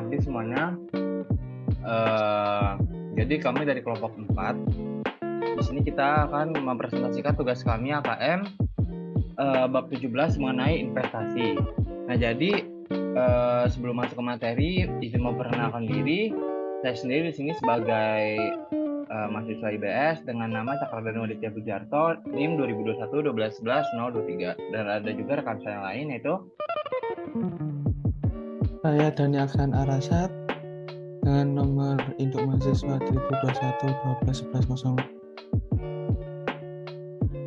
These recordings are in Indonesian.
pagi semuanya. Jadi kami dari kelompok 4. Di sini kita akan mempresentasikan tugas kami AKM bab 17 mengenai investasi. Nah, jadi sebelum masuk ke materi, izin memperkenalkan diri. Saya sendiri di sini sebagai mahasiswa IBS dengan nama Cakradana Aditya Bujarto, NIM 2021-12-11-023. Dan ada juga rekan saya lain yaitu Saya Dani Aksan Arasat dengan nomor induk mahasiswa 1021 12 11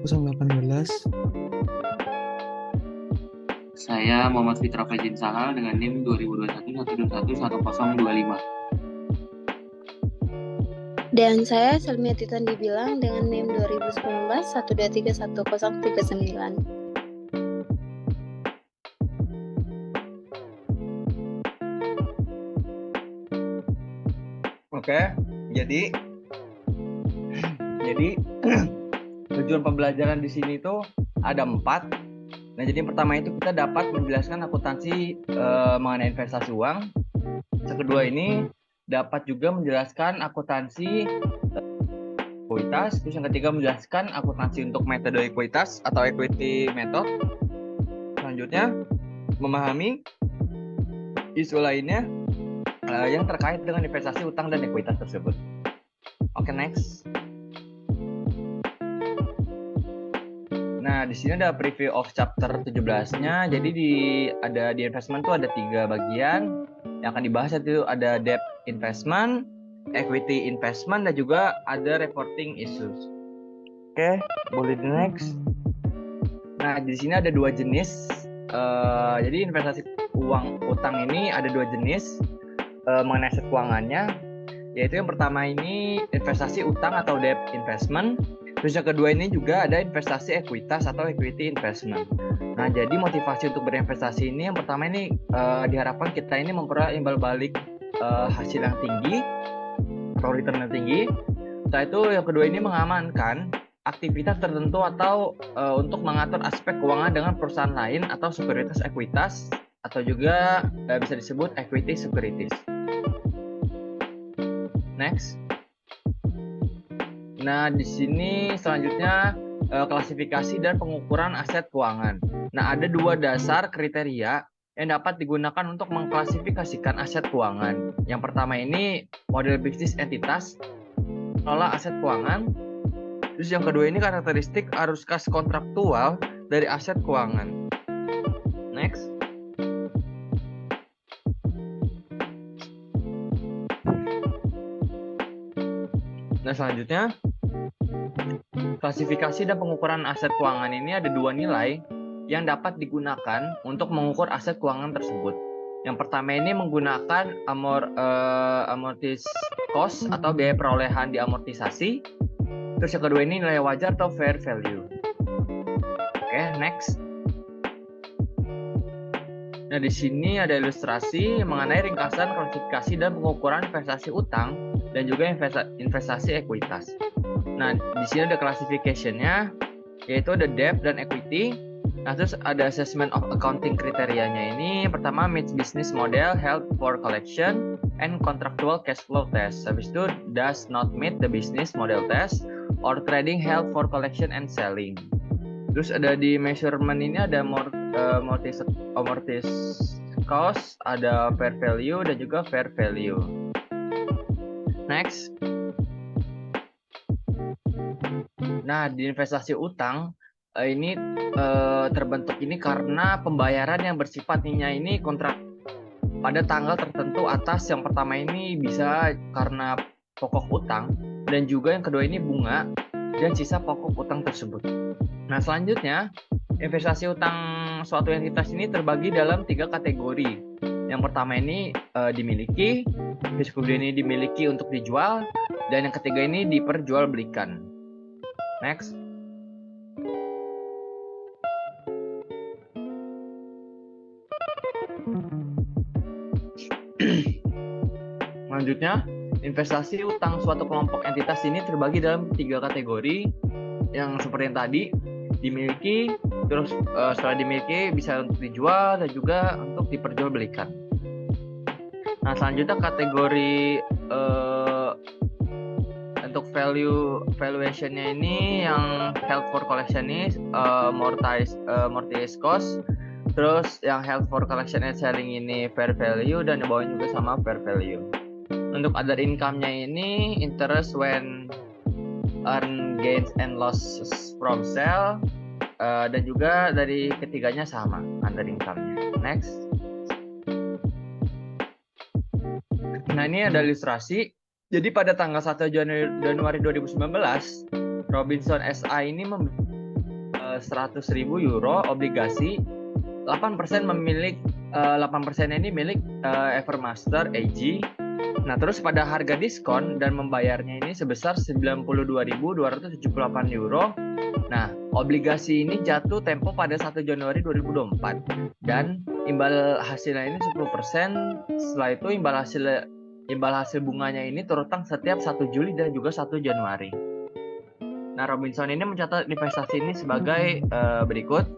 018. Saya Muhammad Fitra Fajin Sahal dengan NIM 2021-121-1025. Dan saya Selmi Titan Dibilang dengan NIM 2019-1231039. Oke, jadi tujuan pembelajaran di sini tuh ada 4. Nah, jadi yang pertama itu kita dapat menjelaskan akuntansi mengenai investasi uang. Yang kedua ini dapat juga menjelaskan akuntansi ekuitas. Terus yang ketiga menjelaskan akuntansi untuk metode ekuitas atau equity method. Selanjutnya memahami isu lainnya yang terkait dengan investasi utang dan ekuitas tersebut. Oke, next. Nah, di sini ada preview of chapter 17-nya. Jadi di investment tuh ada 3 bagian yang akan dibahas. Itu ada debt investment, equity investment, dan juga ada reporting issues. Oke, boleh di next. Nah, di sini ada 2 jenis. Jadi investasi uang utang ini ada 2 jenis mengenai aset keuangannya, yaitu yang pertama ini investasi utang atau debt investment. Terus yang kedua ini juga ada investasi ekuitas atau equity investment. Nah, jadi motivasi untuk berinvestasi ini yang pertama ini diharapkan kita ini memperoleh imbal balik hasil yang tinggi atau return yang tinggi. Setelah itu yang kedua ini mengamankan aktivitas tertentu atau untuk mengatur aspek keuangan dengan perusahaan lain atau sekuritas ekuitas atau juga bisa disebut equity securities. Next. Nah, di sini selanjutnya klasifikasi dan pengukuran aset keuangan. Nah, ada 2 dasar kriteria yang dapat digunakan untuk mengklasifikasikan aset keuangan. Yang pertama ini model bisnis entitas, mengelola aset keuangan. Terus yang kedua ini karakteristik arus kas kontraktual dari aset keuangan. Next. Nah, selanjutnya klasifikasi dan pengukuran aset keuangan ini ada 2 nilai yang dapat digunakan untuk mengukur aset keuangan tersebut. Yang pertama ini menggunakan amortis cost atau biaya perolehan diamortisasi. Terus yang kedua ini nilai wajar atau fair value. Oke, next. Nah, di sini ada ilustrasi mengenai ringkasan klasifikasi dan pengukuran investasi utang dan juga investasi ekuitas. Nah, di sini ada classification-nya, yaitu ada debt dan equity. Nah, terus ada assessment of accounting kriterianya ini. Pertama, meets business model, held for collection, and contractual cash flow test. Habis itu, does not meet the business model test, or trading held for collection and selling. Terus ada di measurement ini ada amortis cost, ada fair value, dan juga fair value. Next. Nah, di investasi utang ini terbentuk ini karena pembayaran yang bersifatnya ini kontrak pada tanggal tertentu atas. Yang pertama ini bisa karena pokok utang, dan juga yang kedua ini bunga dan sisa pokok utang tersebut. Nah, selanjutnya investasi utang suatu entitas ini terbagi dalam 3 kategori. Yang pertama ini dimiliki, yang kedua ini dimiliki untuk dijual, dan yang ketiga ini diperjualbelikan. Next. Selanjutnya, investasi utang suatu kelompok entitas ini terbagi dalam 3 kategori yang seperti yang tadi, dimiliki, terus setelah dimiliki bisa untuk dijual dan juga untuk diperjualbelikan. Nah, selanjutnya kategori untuk valuationnya ini yang held for collection ini mortgage cost, terus yang held for collection and selling ini fair value, dan di bawahnya juga sama fair value. Untuk other income-nya ini interest when earn gains and losses from sale, dan juga dari ketiganya sama other income-nya. Next. Nah, ini ada ilustrasi. Jadi pada tanggal 1 Januari 2019, Robinson SA ini membeli 100.000 euro obligasi. 8% ini milik Evermaster AG. Nah, terus pada harga diskon dan membayarnya ini sebesar 92.278 euro. Nah, obligasi ini jatuh tempo pada 1 Januari 2024 dan imbal hasilnya ini 10%. Setelah itu imbal hasil bunganya ini terutang setiap 1 Juli dan juga 1 Januari. Nah, Robinson ini mencatat investasi ini sebagai berikut.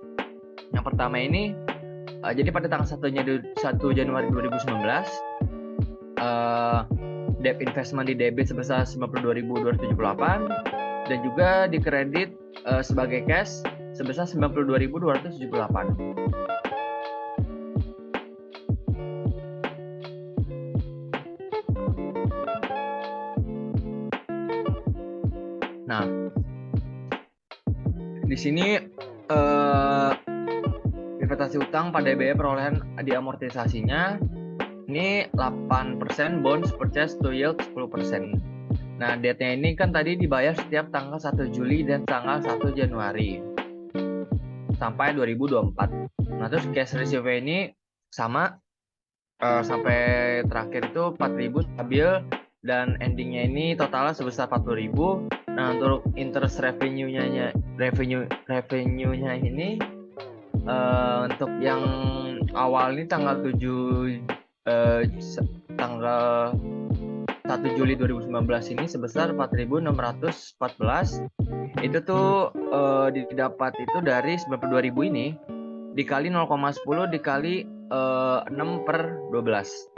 Yang pertama ini, jadi pada tanggal 1 Januari 2019, debt investment di debit sebesar 92.278 dan juga di kredit sebagai cash sebesar 92.278. Nah, di sini investasi utang pada biaya perolehan diamortisasinya ini 8% bonds purchase to yield 10%. Nah, debt-nya ini kan tadi dibayar setiap tanggal 1 Juli dan tanggal 1 Januari sampai 2024. Nah, terus cash reserve ini sama sampai terakhir itu 4.000 stabil dan endingnya ini totalnya sebesar 40.000. Nah, untuk interest revenue-nya ini untuk yang awal ini tanggal 1 Juli 2019 ini sebesar 4.614. Itu tuh didapat itu dari 92.000 ini dikali 0,10 dikali 6/12.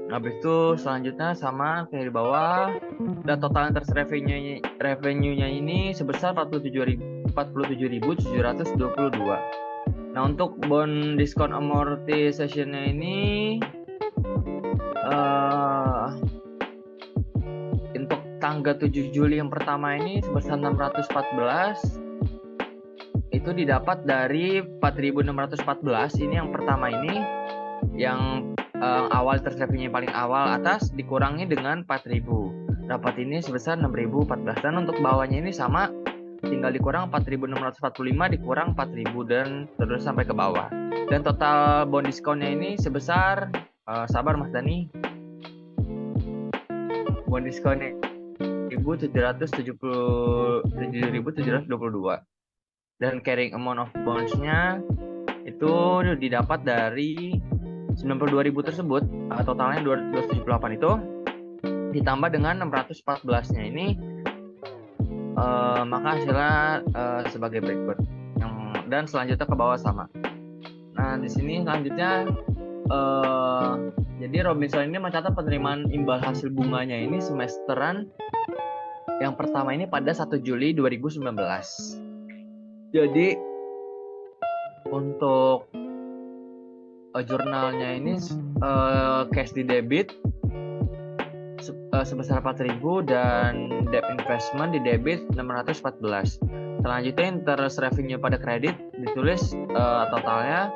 Habis itu selanjutnya sama kayak di bawah, dan total interest revenue-nya ini sebesar 47.722. Nah, untuk bond discount amortization-nya ini untuk tanggal 7 Juli yang pertama ini sebesar 614. Itu didapat dari 4.614 ini yang pertama ini, yang awal interest revenue paling awal atas dikurangi dengan 4.000. Dapat ini sebesar 6.014, dan untuk bawahnya ini sama, tinggal dikurang 4.645 dikurang 4.000 dan terus sampai ke bawah. Dan total bond discount-nya ini sebesar sabar Mas Dani. Bond discount-nya 777.722. Dan carrying amount of bonds-nya itu didapat dari 92.000 tersebut, totalnya 278 itu ditambah dengan 614-nya ini, maka hasilnya sebagai berikut. Dan selanjutnya ke bawah sama. Nah, di sini selanjutnya jadi Robinson ini mencatat penerimaan imbal hasil bunganya ini semesteran. Yang pertama ini pada 1 Juli 2019. Jadi untuk jurnalnya ini cash di debit sebesar 4.000 dan debt investment di debit 614. Selanjutnya interest revenue pada kredit ditulis totalnya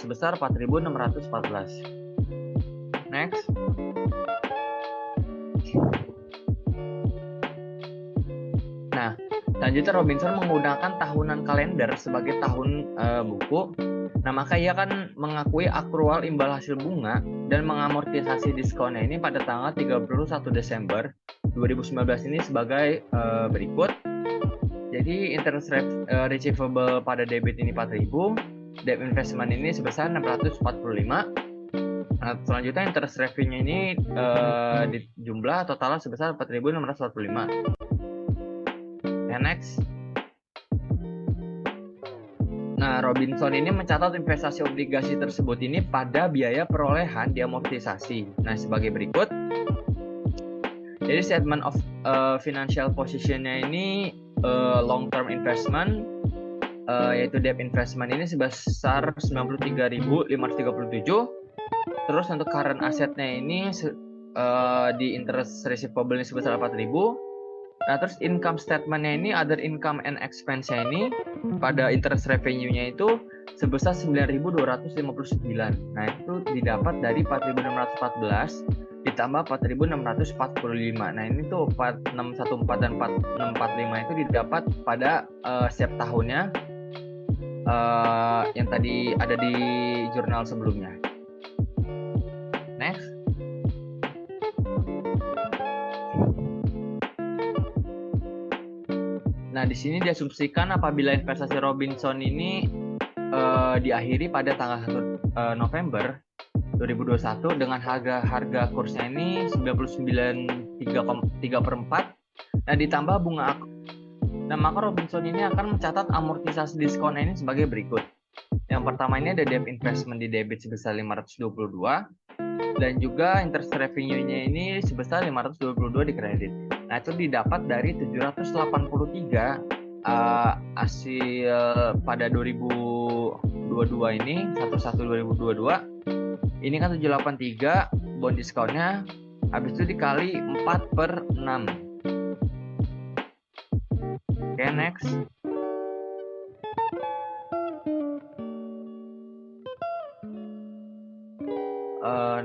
sebesar 4.614. Next. Nah, selanjutnya Robinson menggunakan tahunan kalender sebagai tahun buku. Nah, maka ia kan mengakui akrual imbal hasil bunga dan mengamortisasi diskonnya ini pada tanggal 31 Desember 2019 ini sebagai berikut. Jadi interest receivable pada debit ini 4.000, debt investment ini sebesar 645. Nah, selanjutnya interest revenue ini di jumlah totalnya sebesar 4.645. Next. Nah, Nah, Robinson ini mencatat investasi obligasi tersebut ini pada biaya perolehan diamortisasi. Nah, sebagai berikut. Jadi statement of financial position-nya ini long term investment yaitu debt investment ini sebesar 93.537. Terus untuk current asset-nya ini di interest receivable ini sebesar 4.000. Nah, terus income statement-nya ini other income and expense-nya ini pada interest revenue-nya itu sebesar 9.259. Nah, itu didapat dari 4.614 ditambah 4.645. Nah, ini tuh 4614 dan 4645 itu didapat pada setiap tahunnya yang tadi ada di jurnal sebelumnya. Next. Nah, di sini diasumsikan apabila investasi Robinson ini diakhiri pada tanggal 1 November 2021 dengan harga kursnya ini 99.3/4. Nah, ditambah bunga. Nah, maka Robinson ini akan mencatat amortisasi diskonnya ini sebagai berikut. Yang pertama ini ada debt investment di debit sebesar 522 dan juga interest revenue-nya ini sebesar 522 di kredit. Nah, itu didapat dari 783 hasil pada 2022 ini 11/2022. Ini kan 783 bond diskonnya, habis itu dikali 4/6. Oke, next.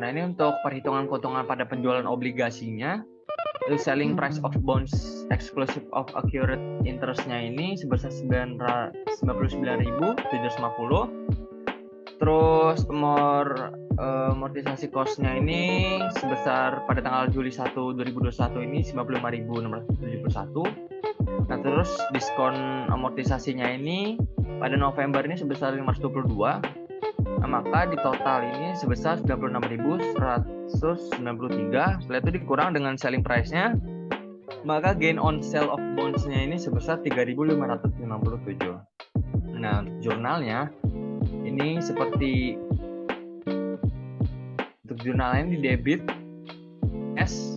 Nah, ini untuk perhitungan keuntungan pada penjualan obligasinya. Selling price of bonds exclusive of accrued interest-nya ini sebesar 99.750. Terus amortisasi cost-nya ini sebesar pada tanggal Juli 1 2021 ini 95.671. Nah, terus diskon amortisasinya ini pada November ini sebesar 522. Nah, maka di total ini sebesar 96.193. Setelah itu dikurang dengan selling price-nya, maka gain on sale of bonds-nya ini sebesar 3.557. Nah, untuk jurnalnya ini seperti untuk jurnalnya di debit S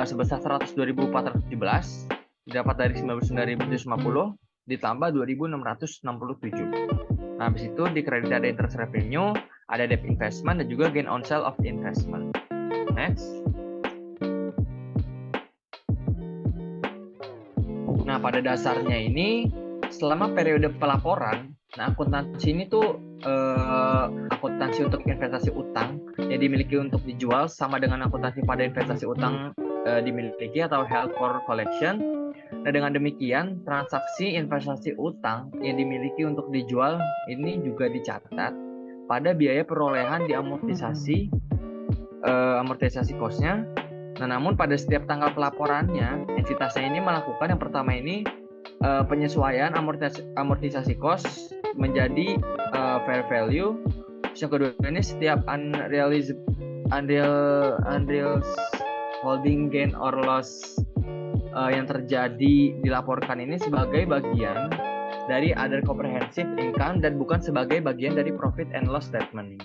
sebesar 102.417 didapat dari 99.750 ditambah 2.667. Nah, habis itu di kredit ada interest revenue, ada debt investment dan juga gain on sale of investment. Next. Nah, pada dasarnya ini selama periode pelaporan, nah akuntansi ini tuh akuntansi untuk investasi utang yang dimiliki untuk dijual sama dengan akuntansi pada investasi utang dimiliki atau held for collection. Nah, dengan demikian transaksi investasi utang yang dimiliki untuk dijual ini juga dicatat pada biaya perolehan di amortisasi cost-nya. Nah, namun pada setiap tanggal pelaporannya entitasnya ini melakukan yang pertama ini penyesuaian amortisasi cost menjadi fair value. Yang kedua ini setiap unrealized holding gain or loss yang terjadi dilaporkan ini sebagai bagian dari other comprehensive income dan bukan sebagai bagian dari profit and loss statement.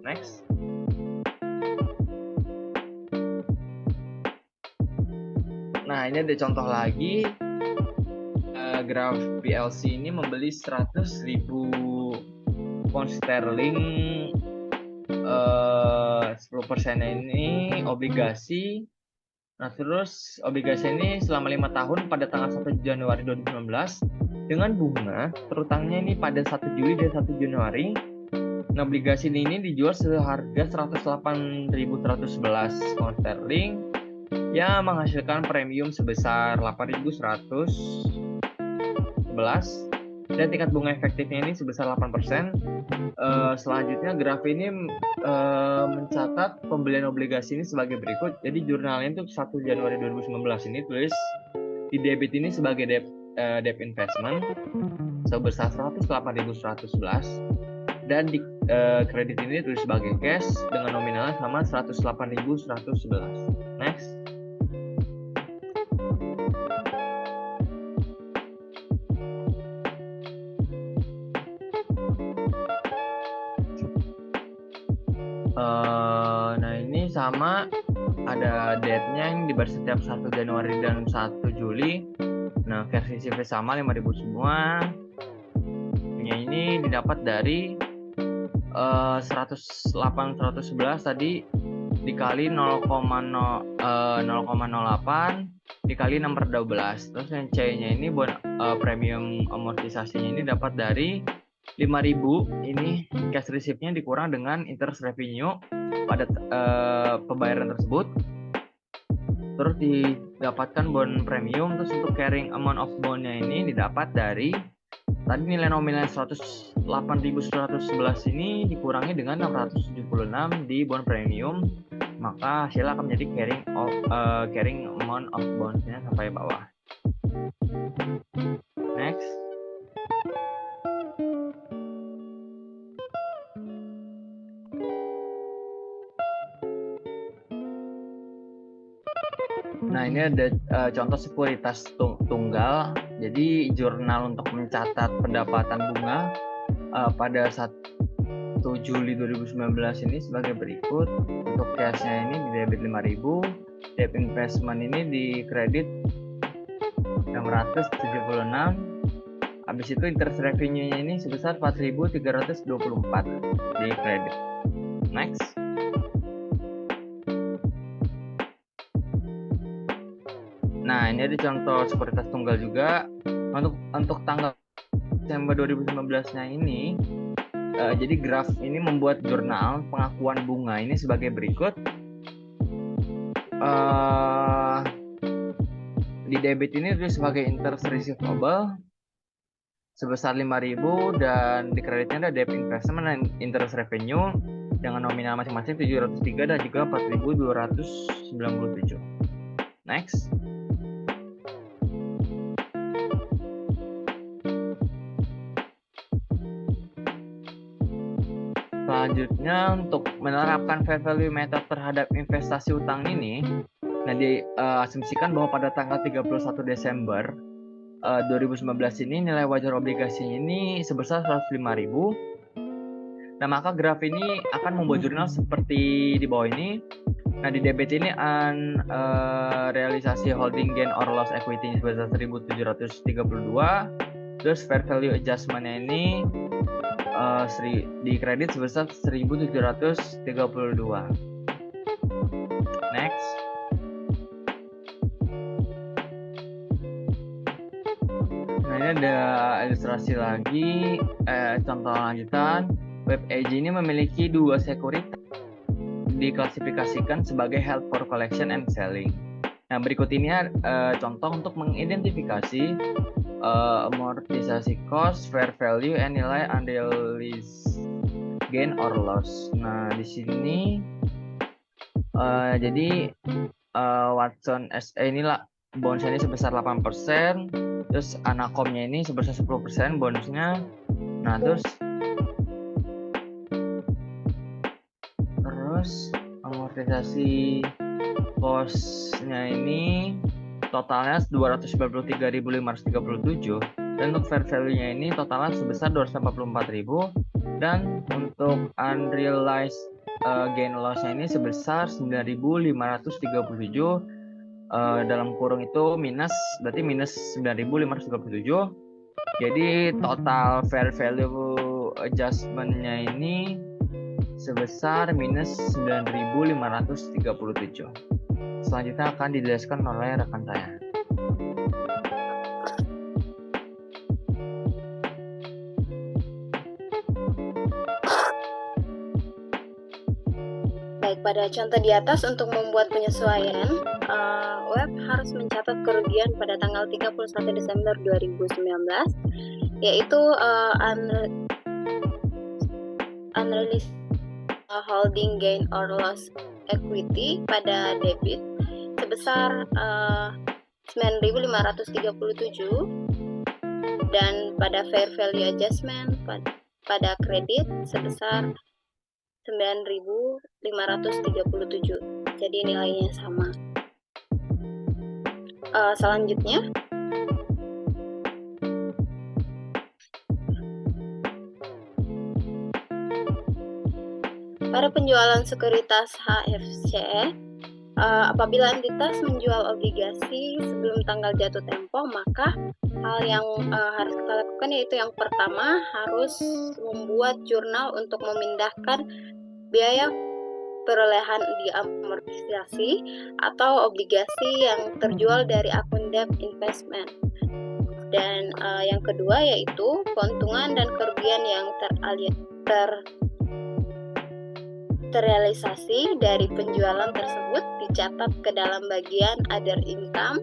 Next. Nah, ini ada contoh lagi. Graf PLC ini membeli 100.000 pound sterling 10% ini obligasi. Nah, terus obligasi ini selama 5 tahun pada tanggal 1 Januari 2019 dengan bunga terutangnya ini pada 1 Juli dan 1 Januari. Nah, obligasi ini dijual seharga 108.111 pound sterling yang menghasilkan premium sebesar 8.111 dan tingkat bunga efektifnya ini sebesar 8%. Selanjutnya graf ini mencatat pembelian obligasi ini sebagai berikut. Jadi jurnalnya itu 1 Januari 2019 ini tulis di debit ini sebagai debt investment sebesar 108.111 dan di kredit ini tulis sebagai cash dengan nominalnya sama 108.111. Next. Nah ini sama ada date-nya yang dibayar setiap 1 Januari dan 1 Juli. Nah versi CV sama 5.000 semua. Ini didapat dari 108 111 tadi dikali 0,08 dikali 6/12. Terus yang C-nya ini premium amortisasinya ini dapat dari 5.000 ini cash receipt-nya dikurang dengan interest revenue pada pembayaran tersebut. Terus didapatkan bond premium. Terus untuk carrying amount of bond-nya ini didapat dari tadi nilai nominal 108.111 ini dikurangi dengan 676 di bond premium, maka hasilnya akan menjadi carrying amount of bonds-nya sampai bawah. Next. Nah ini ada contoh sekuritas tunggal. Jadi jurnal untuk mencatat pendapatan bunga pada 1 Juli 2019 ini sebagai berikut. Untuk cash-nya ini di debit 5.000, debt investment ini di kredit 676. Habis itu interest revenue-nya ini sebesar 4.324 di kredit. Next. Nah, ini ada contoh sekuritas tunggal juga. Untuk tanggal Desember 2019-nya ini, jadi graf ini membuat jurnal pengakuan bunga ini sebagai berikut. Di debit ini ditulis sebagai interest receivable sebesar 5.000 dan di kreditnya ada debt investment dan interest revenue dengan nominal masing-masing 703 dan juga 4.297. Next. Selanjutnya untuk menerapkan fair value method terhadap investasi utang ini, nah diasumsikan bahwa pada tanggal 31 Desember 2019 ini nilai wajar obligasi ini sebesar 105.000. Nah maka graf ini akan membuat jurnal seperti di bawah ini. Nah di debit ini realisasi holding gain or loss equity sebesar 1.732. Terus fair value adjustment-nya ini di kredit sebesar 1.732. Next. Nah ini ada ilustrasi lagi, contoh lanjutan. WebAG ini memiliki 2 sekuritas diklasifikasikan sebagai held for collection and selling. Nah berikut ini contoh untuk mengidentifikasi amortisasi cost, fair value, and nilai unrealized gain or loss. Nah di sini jadi Watson SE inilah bonusnya ini sebesar 8%, terus Anacomnya ini sebesar 10% bonusnya. Nah terus amortisasi cost-nya ini totalnya 293.537 dan untuk fair value-nya ini totalnya sebesar 244.000 dan untuk unrealized gain loss-nya ini sebesar 9.537 dalam kurung itu berarti minus 9.537. Jadi total fair value adjustment-nya ini sebesar minus 9.537. Selanjutnya akan dijelaskan oleh rekan saya. Baik, pada contoh di atas untuk membuat penyesuaian, web harus mencatat kerugian pada tanggal 31 Desember 2019, yaitu unrealized holding gain or loss equity pada debit sebesar 9.537 dan pada fair value adjustment pada kredit sebesar 9.537. Jadi nilainya sama. Selanjutnya Pada penjualan sekuritas HFC, apabila entitas menjual obligasi sebelum tanggal jatuh tempo, maka hal yang harus kita lakukan yaitu yang pertama harus membuat jurnal untuk memindahkan biaya perolehan diamortisasi atau obligasi yang terjual dari akun debt investment. Dan yang kedua yaitu keuntungan dan kerugian yang terrealisasi dari penjualan tersebut dicatat ke dalam bagian other income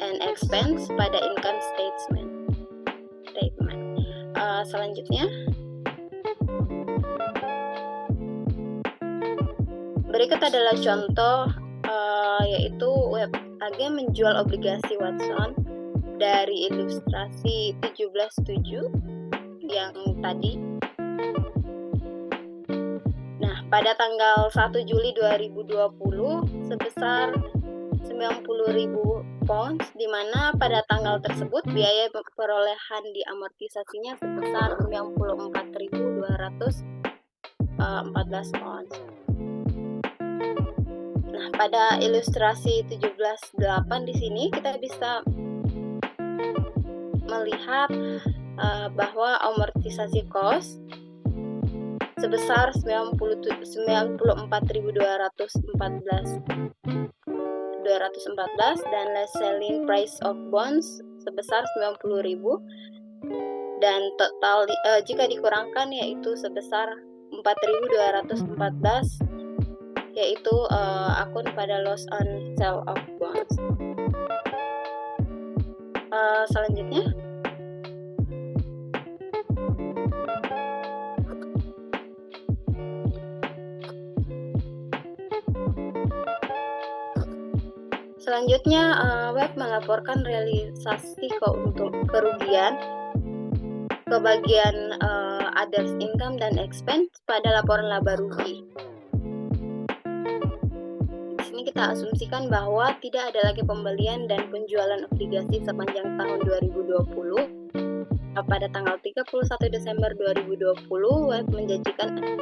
and expense pada income statement. Selanjutnya, berikut adalah contoh yaitu web agen menjual obligasi Watson dari ilustrasi 17.7 yang tadi. Nah, pada tanggal 1 Juli 2020 sebesar 90.000 pounds, di mana pada tanggal tersebut biaya perolehan diamortisasinya sebesar 94.214 pounds. Nah, pada ilustrasi 17.8 di sini kita bisa melihat bahwa amortisasi cost sebesar 94.214 dan last selling price of bonds sebesar 90.000 dan total jika dikurangkan yaitu sebesar 4.214 yaitu akun pada loss on sale of bonds. Selanjutnya, web melaporkan realisasi kerugian ke bagian others income dan expense pada laporan laba rugi. Di sini kita asumsikan bahwa tidak ada lagi pembelian dan penjualan obligasi sepanjang tahun 2020. Pada tanggal 31 Desember 2020, web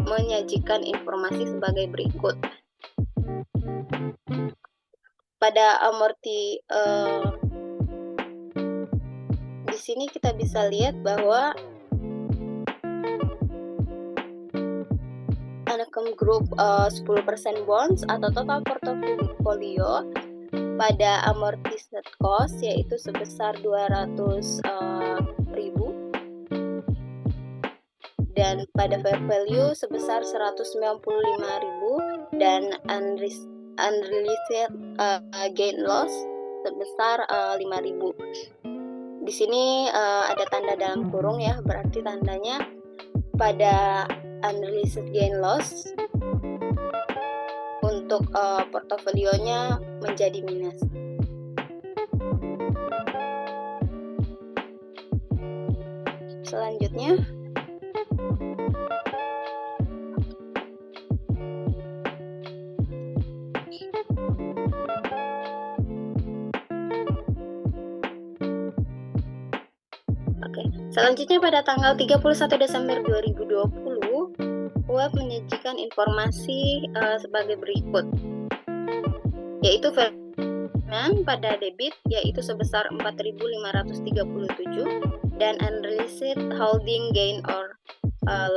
menyajikan informasi sebagai berikut. Pada di sini kita bisa lihat bahwa Anacom Group 10% bonds atau total portofolio pada amortized cost yaitu sebesar 200.000 dan pada fair value sebesar 195.000 dan unrealized gain loss sebesar 5.000. Di sini ada tanda dalam kurung ya, berarti tandanya pada unrealized gain loss untuk portofolionya menjadi minus. Selanjutnya, selanjutnya pada tanggal 31 Desember 2020, web menyajikan informasi sebagai berikut, yaitu pada debit yaitu sebesar 4.537 dan unrealized holding gain or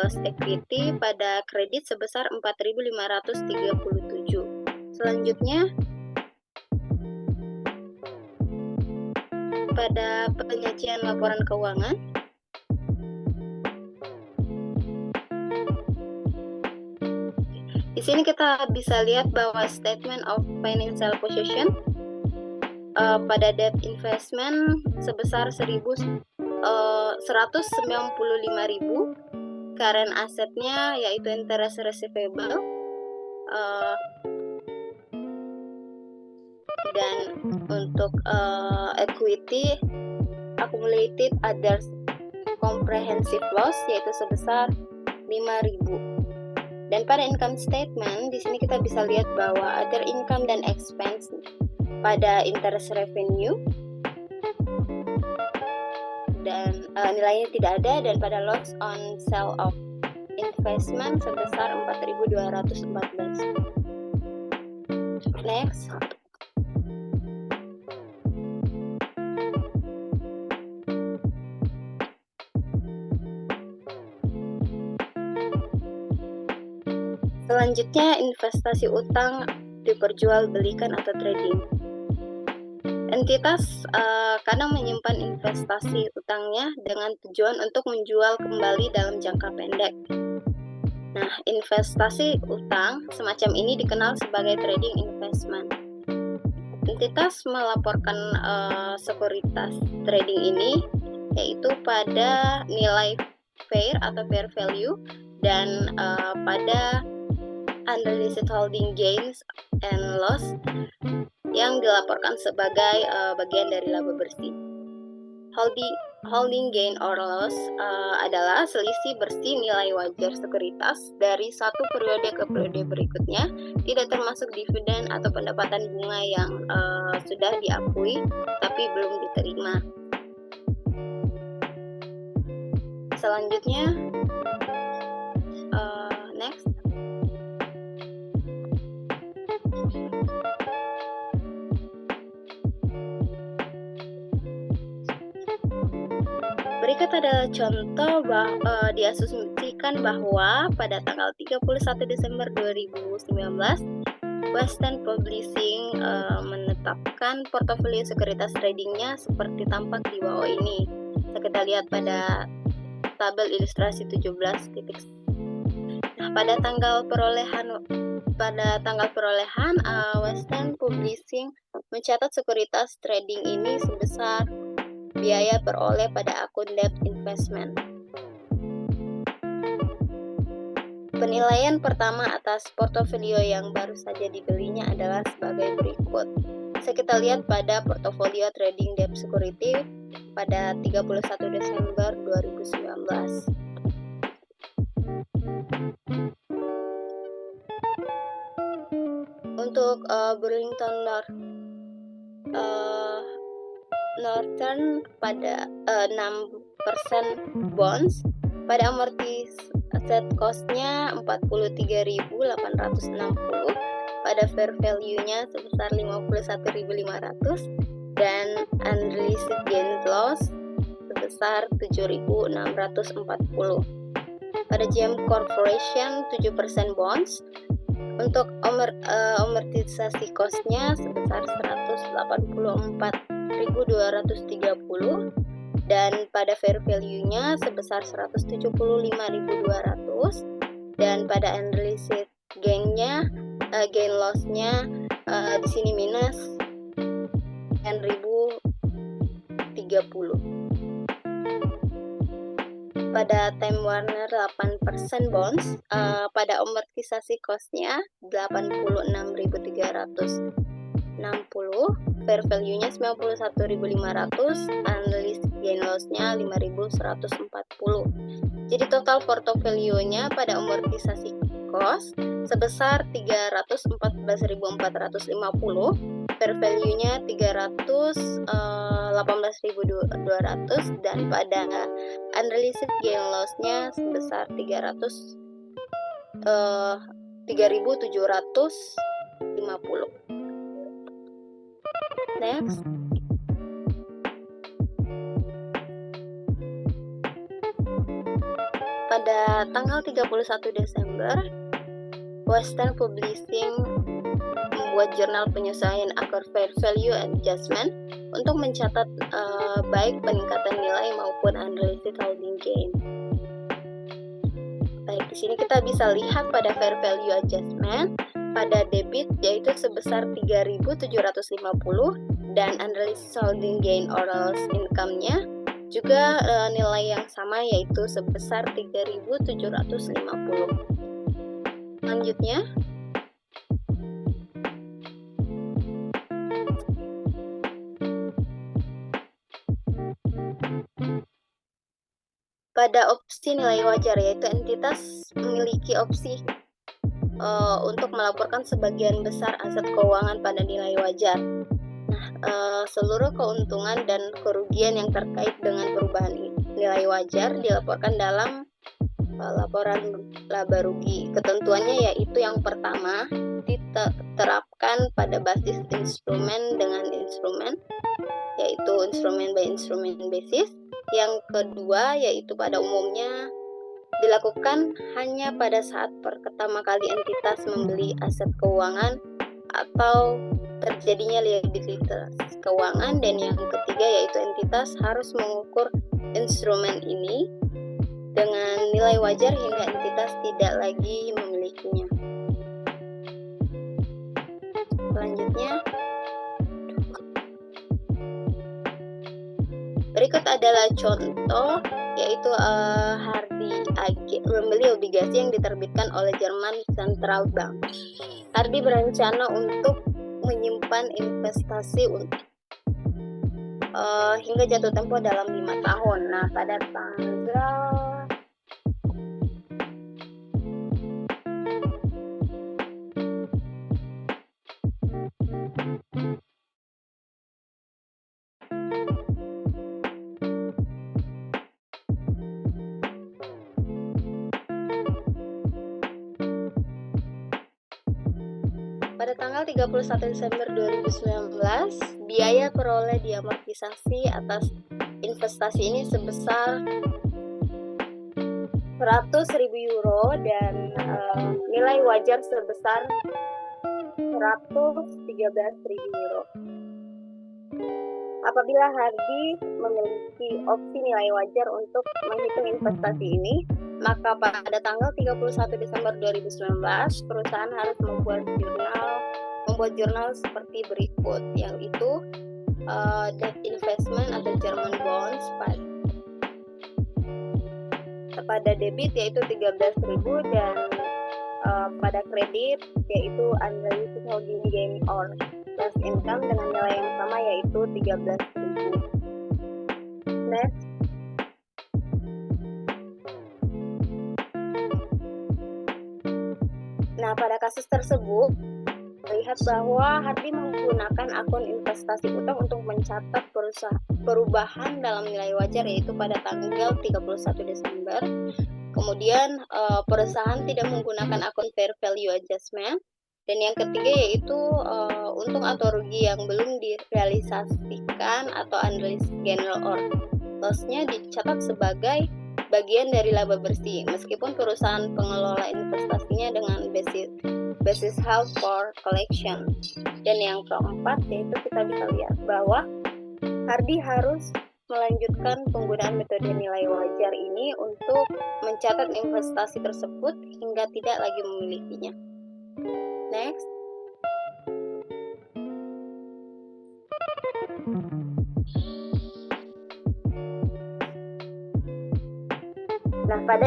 loss equity pada kredit sebesar 4.537. Selanjutnya, pada penyajian laporan keuangan, di sini kita bisa lihat bahwa statement of financial position pada debt investment sebesar 195.000, current assetnya yaitu interest receivable dan untuk equity accumulated other comprehensive loss yaitu sebesar 5.000. Dan pada income statement di sini kita bisa lihat bahwa other income dan expense pada interest revenue dan nilainya tidak ada, dan pada loss on sale of investment sebesar 4.214. Next. Selanjutnya, investasi utang diperjualbelikan atau trading. Entitas kadang menyimpan investasi utangnya dengan tujuan untuk menjual kembali dalam jangka pendek. Nah, investasi utang semacam ini dikenal sebagai trading investment. Entitas melaporkan sekuritas trading ini yaitu pada nilai fair atau fair value dan pada unrealized holding gains and loss yang dilaporkan sebagai bagian dari laba bersih. Holding gain or loss adalah selisih bersih nilai wajar sekuritas dari satu periode ke periode berikutnya, tidak termasuk dividen atau pendapatan bunga yang sudah diakui tapi belum diterima. Selanjutnya, next. Berikut adalah contoh diasumsikan bahwa pada tanggal 31 Desember 2019, Western Publishing menetapkan portofolio sekuritas tradingnya seperti tampak di bawah ini. Kita lihat pada tabel ilustrasi 17 titik. Nah, pada tanggal perolehan Western Publishing mencatat sekuritas trading ini sebesar biaya peroleh pada akun debt investment. Penilaian pertama atas portofolio yang baru saja dibelinya adalah sebagai berikut. Kita lihat pada portofolio trading debt security pada 31 Desember 2019. Untuk Burlington Northern pada 6% bonds pada amortised cost-nya 43.860, pada fair value-nya sebesar 51.500 dan unrealized gain loss sebesar 7.640. Pada GM Corporation 7% bonds untuk amortisasi cost-nya sebesar 184.230 dan pada fair value-nya sebesar 175.200 dan pada unrealized gain loss-nya di sini minus 10.030. Pada Time Warner 8% bonds pada amortisasi cost-nya 86.360, fair value-nya 91.500, unrealized gain loss-nya 5.140. Jadi total portofolionya pada amortisasi cost sebesar 314.450, fair value-nya 318.200 dan pada unrealized gain loss-nya sebesar 3.750. Next. Pada tanggal 31 Desember, Western Publishing membuat jurnal penyesuaian akar fair value adjustment untuk mencatat baik peningkatan nilai maupun unrealized holding gain. Baik, di sini kita bisa lihat pada fair value adjustment pada debit yaitu sebesar 3.750 dan unrealized holding gain or loss income-nya juga nilai yang sama yaitu sebesar 3.750. Selanjutnya, pada opsi nilai wajar yaitu entitas memiliki opsi untuk melaporkan sebagian besar aset keuangan pada nilai wajar. Seluruh keuntungan dan kerugian yang terkait dengan perubahan nilai wajar dilaporkan dalam laporan laba rugi. Ketentuannya yaitu yang pertama diterapkan pada basis instrumen dengan instrumen, yaitu instrumen by instrumen basis. Yang kedua yaitu pada umumnya dilakukan hanya pada saat pertama kali entitas membeli aset keuangan atau terjadinya liabilitas keuangan. Dan yang ketiga yaitu entitas harus mengukur instrumen ini dengan nilai wajar hingga entitas tidak lagi memilikinya. Selanjutnya, berikut adalah contoh, yaitu Hardy AG membeli obligasi yang diterbitkan oleh Jerman Central Bank. Hardy berencana untuk menyimpan investasi hingga jatuh tempo dalam 5 tahun. Nah, pada tanggal Pada tanggal 31 Desember 2019, biaya peroleh diamortisasi atas investasi ini sebesar 100.000 euro dan nilai wajar sebesar 113.000 euro. Apabila Hardy memiliki opsi nilai wajar untuk menghitung investasi ini, maka pada tanggal 31 Desember 2019 perusahaan harus membuat jurnal seperti berikut, yaitu debt investment atau German bonds pada debit yaitu 13.000 dan pada kredit yaitu unrealized holding gain or loss income dengan nilai yang sama yaitu 13.000. Next. Nah, pada kasus tersebut terlihat bahwa Hardy menggunakan akun investasi utang untuk mencatat perubahan dalam nilai wajar yaitu pada tanggal 31 Desember. Kemudian perusahaan tidak menggunakan akun fair value adjustment. Dan yang ketiga yaitu untung atau rugi yang belum direalisasikan atau unrealized gain or loss-nya dicatat sebagai bagian dari laba bersih meskipun perusahaan pengelola investasinya dengan basis held for collection. Dan yang keempat yaitu kita bisa lihat bahwa Hardy harus melanjutkan penggunaan metode nilai wajar ini untuk mencatat investasi tersebut hingga tidak lagi memilikinya. Next. Nah, pada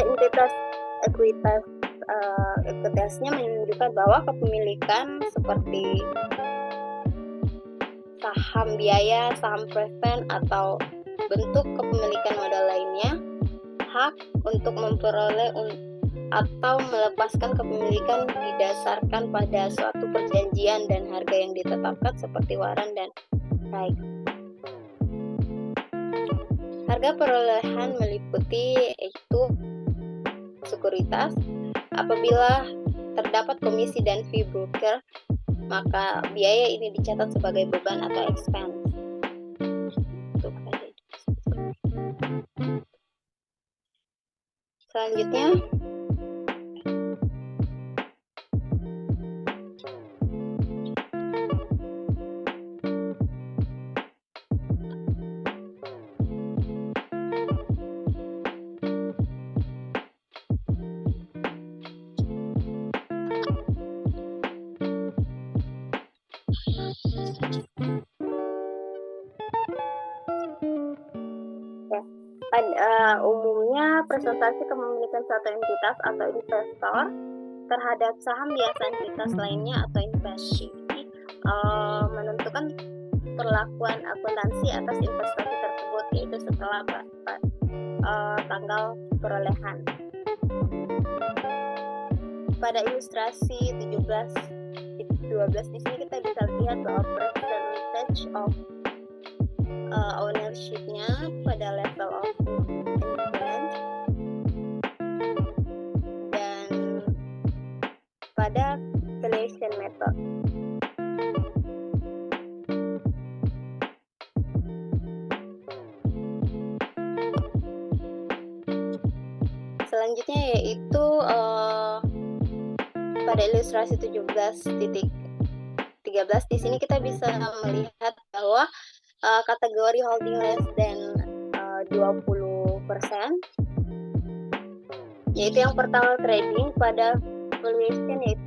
ekuitasnya menunjukkan bahwa kepemilikan seperti saham biaya, saham preferred atau bentuk kepemilikan modal lainnya, hak untuk memperoleh atau melepaskan kepemilikan didasarkan pada suatu perjanjian dan harga yang ditetapkan seperti waran dan right. Harga perolehan meliputi itu sekuritas. Apabila terdapat komisi dan fee broker, maka biaya ini dicatat sebagai beban atau expense. Selanjutnya, umumnya presentasi kepemilikan suatu entitas atau investor terhadap saham biasa entitas lainnya atau investasi menentukan perlakuan akuntansi atas investasi tersebut yaitu setelah tanggal perolehan. Pada ilustrasi 12 di sini kita bisa lihat bahwa percentage of ownership-nya pada level of influence Kak. Selanjutnya yaitu pada ilustrasi 17.13 di sini kita bisa melihat bahwa kategori holding less than 20%, yaitu yang pertama trading pada valuation yaitu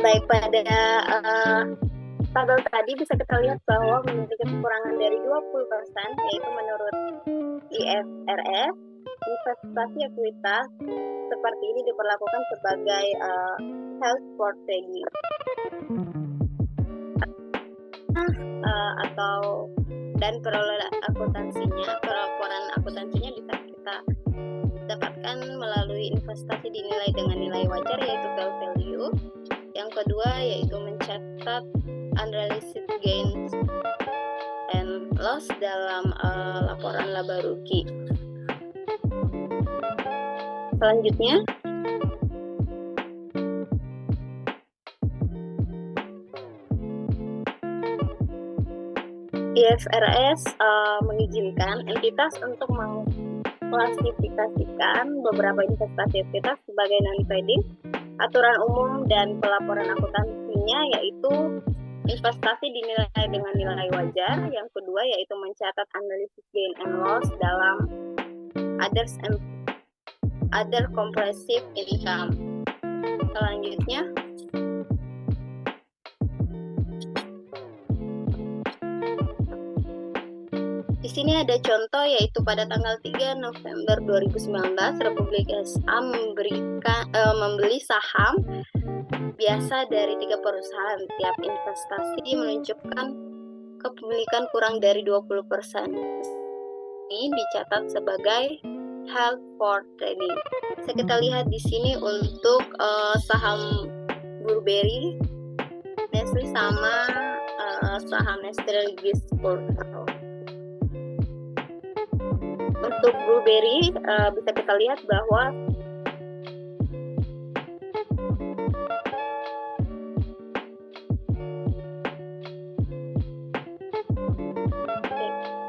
baik pada tabel tadi bisa kita lihat bahwa memiliki kekurangan dari 20%, yaitu menurut IFRS, investasi ekuitas seperti ini diperlakukan sebagai held for trading dan pelaporan akuntansinya bisa kita dapatkan melalui investasi dinilai dengan nilai wajar yaitu fair value. Yang kedua yaitu mencatat unrealized gains and loss dalam laporan laba rugi. Selanjutnya IFRS mengizinkan entitas untuk mengklasifikasikan beberapa investasi entitas sebagai non-trading. Aturan umum dan pelaporan akuntansinya yaitu investasi dinilai dengan nilai wajar. Yang kedua yaitu mencatat analysis gain and loss dalam other comprehensive income. Selanjutnya di sini ada contoh yaitu pada tanggal 3 November 2019 Republik SA membeli saham biasa dari 3 perusahaan. Tiap investasi menunjukkan kepemilikan kurang dari 20%. Ini dicatat sebagai held for trading. Bisa kita lihat di sini untuk saham Burberry, Nestle sama saham Nestle Giscourt. Untuk Burberry bisa kita lihat bahwa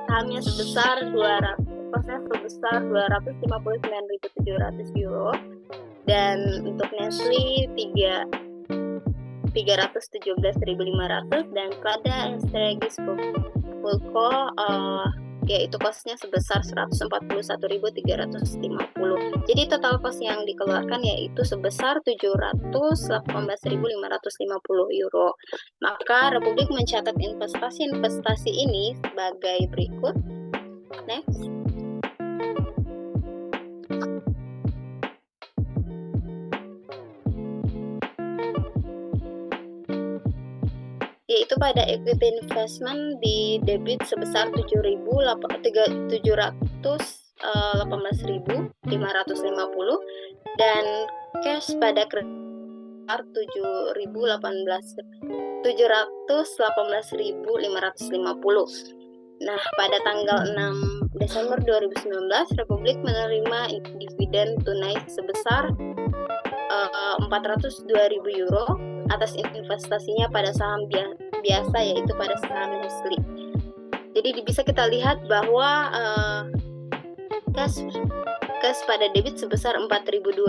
sahamnya sebesar 259.700 euro, dan untuk Nestle 317.500, dan pada Strategis Pulko yaitu kosnya sebesar 141.350. Jadi total kos yang dikeluarkan yaitu sebesar 718.550 euro. Maka Republik mencatat investasi ini sebagai berikut. Next. Yaitu pada equity investment di debit sebesar 718.550 dan cash pada kredit 718.550. Nah, pada tanggal 6 Desember 2019 Republik menerima dividen tunai sebesar 402.000 euro atas investasinya pada saham biasa yaitu pada saham Nestle. Jadi bisa kita lihat bahwa cash pada debit sebesar 4.200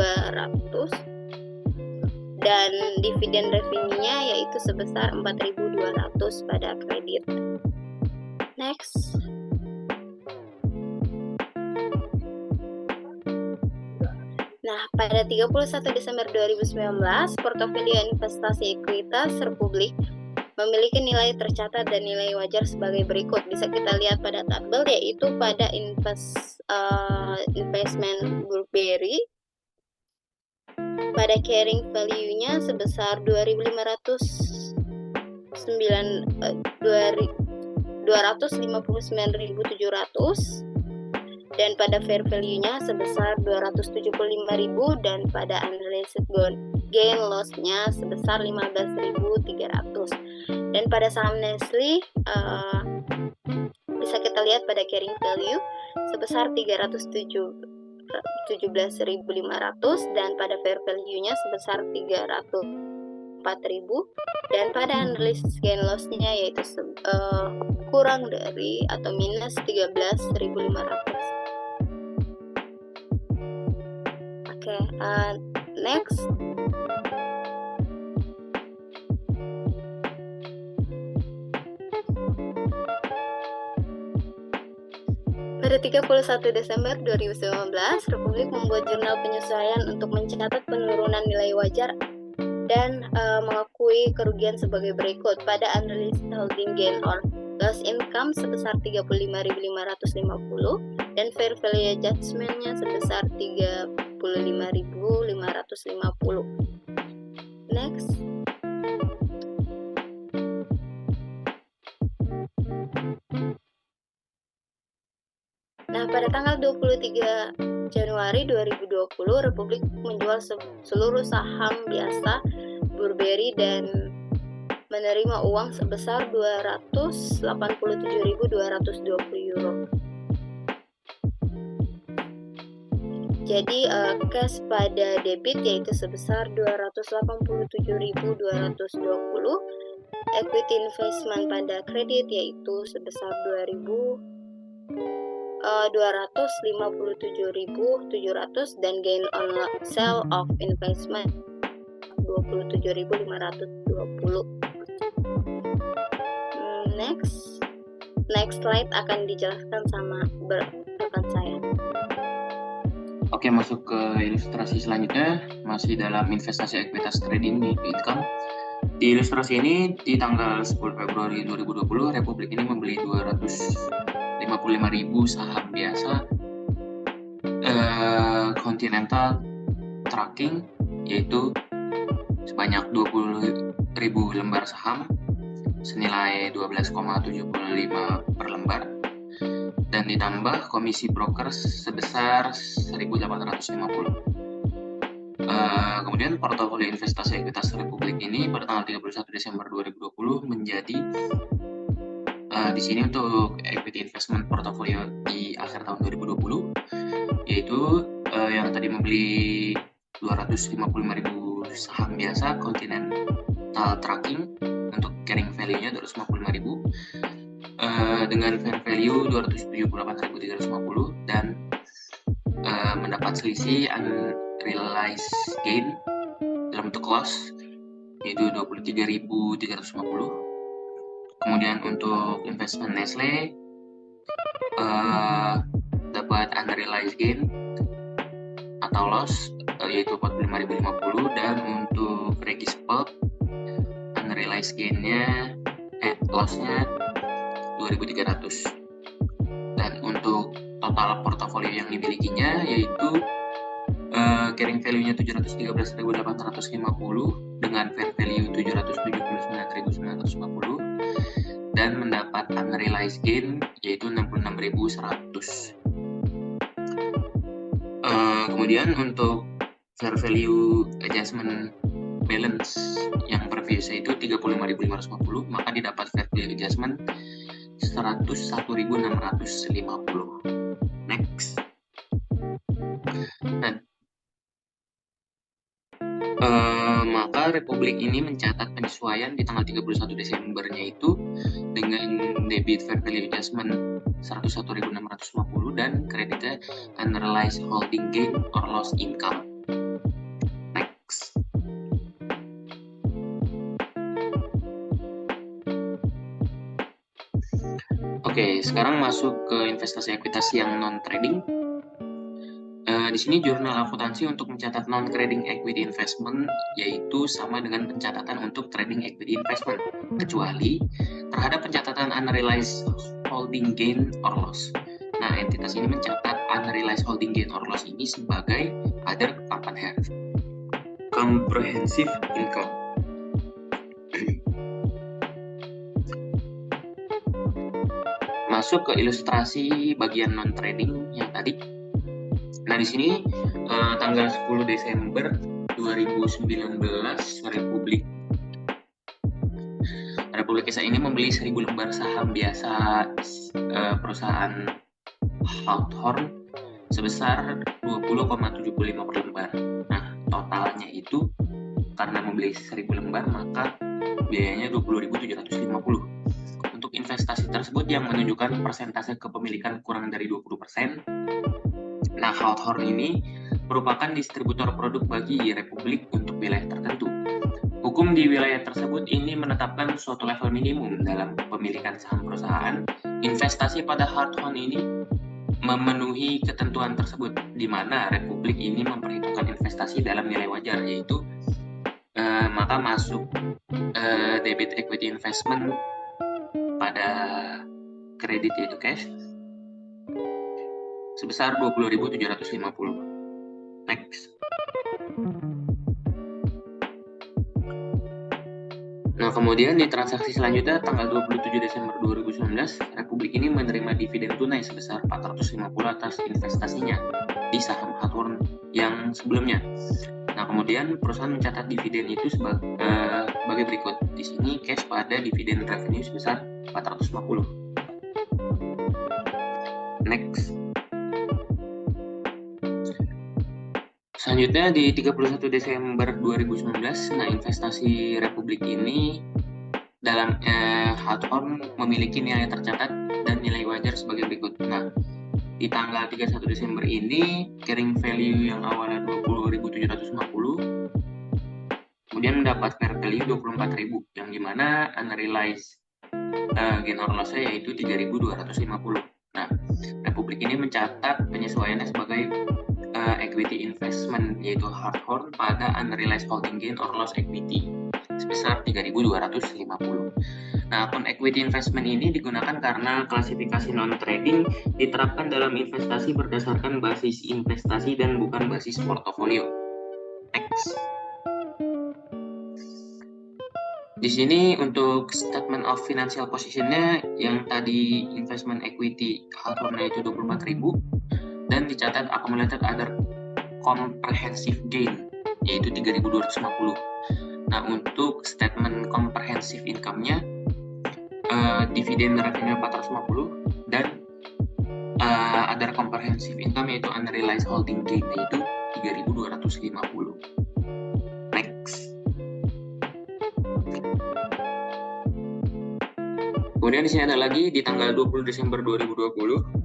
dan dividen revenue-nya yaitu sebesar 4.200 pada kredit. Next. Nah, pada 31 Desember 2019, portofolio investasi ekuitas Republik memiliki nilai tercatat dan nilai wajar sebagai berikut. Bisa kita lihat pada tabel yaitu pada investment Burberry pada carrying value-nya sebesar 259.700 dan pada fair value-nya sebesar 275.000 dan pada unrealized gain loss-nya sebesar 15.300. Dan pada saham Nestle bisa kita lihat pada carrying value sebesar 317.500 dan pada fair value-nya sebesar 304.000 dan pada unrealized gain loss-nya yaitu kurang dari atau minus 13.500. Oke, next. Pada 31 Desember 2019, Republik membuat jurnal penyesuaian untuk mencatat penurunan nilai wajar dan mengakui kerugian sebagai berikut. Pada unrealized holding gain or loss income sebesar 35.550 dan fair value adjustment-nya sebesar 35.550. Next. Nah, pada tanggal 23 Januari 2020, Republik menjual seluruh saham biasa Burberry dan menerima uang sebesar 287.220 euro. Jadi, cash pada debit yaitu sebesar 287.220, equity investment pada kredit yaitu sebesar 257.700 dan gain on sale of investment 27.520. Next slide akan dijelaskan sama rekan saya. Oke, masuk ke ilustrasi selanjutnya, masih dalam investasi ekuitas trading di income. Di ilustrasi ini, di tanggal 10 Februari 2020, Republik ini membeli 255.000 saham biasa Continental Tracking, yaitu sebanyak 20.000 lembar saham senilai 12,75 per lembar, dan ditambah komisi broker sebesar 1.850. Kemudian portofolio investasi ekuitas Republik ini pada tanggal 31 Desember 2020 menjadi di sini untuk equity investment portfolio di akhir tahun 2020 yaitu yang tadi membeli 255.000 saham biasa Continental Tracking untuk carrying value-nya 255.000 dengan fair value 278.350 dan mendapat selisih unrealized gain dalam bentuk loss yaitu 23.350. Kemudian untuk investment Nestle dapat unrealized gain atau loss yaitu 45.050 dan untuk Regis Pulp unrealized gain-nya loss-nya 2.300. Dan untuk total portofolio yang dimilikinya yaitu carrying value-nya 713.850 dengan fair value 779.950 dan mendapat unrealized gain yaitu 66.100. Kemudian untuk fair value adjustment balance yang previous itu 35.550, maka didapat fair value adjustment 101.650. Next. Dan maka Republik ini mencatat penyesuaian di tanggal 31 Desembernya itu dengan debit fair value adjustment 101.650 dan kreditnya unrealized holding gain or loss income. Next. Oke, sekarang masuk ke investasi ekuitas yang non-trading. Di sini jurnal akuntansi untuk mencatat non-trading equity investment yaitu sama dengan pencatatan untuk trading equity investment, kecuali terhadap pencatatan unrealized holding gain or loss. Nah, entitas ini mencatat unrealized holding gain or loss ini sebagai other comprehensive income. Masuk ke ilustrasi bagian non-trading yang tadi. Nah, di sini tanggal 10 Desember 2019 Republik Republik Indonesia ini membeli 1.000 lembar saham biasa perusahaan Hawthorne sebesar 20,75 per lembar. Nah, totalnya itu karena membeli 1.000 lembar maka biayanya 20.750. Untuk investasi tersebut yang menunjukkan persentase kepemilikan kurang dari 20%. Nah, Hawthorne ini merupakan distributor produk bagi Republik untuk wilayah tertentu. Hukum di wilayah tersebut ini menetapkan suatu level minimum dalam kepemilikan saham perusahaan. Investasi pada Hawthorne ini memenuhi ketentuan tersebut, di mana Republik ini memperhitungkan investasi dalam nilai wajar, yaitu maka masuk debit equity investment pada kredit yaitu cash sebesar 20.750. Next. Nah, kemudian di transaksi selanjutnya tanggal 27 Desember 2019, Republik ini menerima dividen tunai sebesar 450 atas investasinya di saham Hawthorne yang sebelumnya. Nah, kemudian perusahaan mencatat dividen itu sebagai berikut. Di sini cash pada dividen revenue sebesar 450. Next. Selanjutnya di 31 Desember 2019, nah investasi Republik ini dalam Hawthorne memiliki nilai tercatat dan nilai wajar sebagai berikut. Nah, di tanggal 31 Desember ini carrying value yang awalnya 20.750 kemudian mendapat fair value 24.000 yang dimana unrealized gain or loss-nya yaitu 3.250. Nah, Republik ini mencatat penyesuaiannya sebagai equity investment yaitu Hawthorne pada unrealized holding gain or loss equity sebesar 3.250. Nah, akun equity investment ini digunakan karena klasifikasi non-trading diterapkan dalam investasi berdasarkan basis investasi dan bukan basis portofolio. Next. Di sini untuk statement of financial position-nya yang tadi investment equity Hawthorne itu 24.000 dan dicatat accumulated other comprehensive gain yaitu 3.250. Nah, untuk statement comprehensive income-nya dividen revenue 450 dan other comprehensive income yaitu unrealized holding gain yaitu 3.250. Next. Kemudian di sini ada lagi di tanggal 20 Desember 2020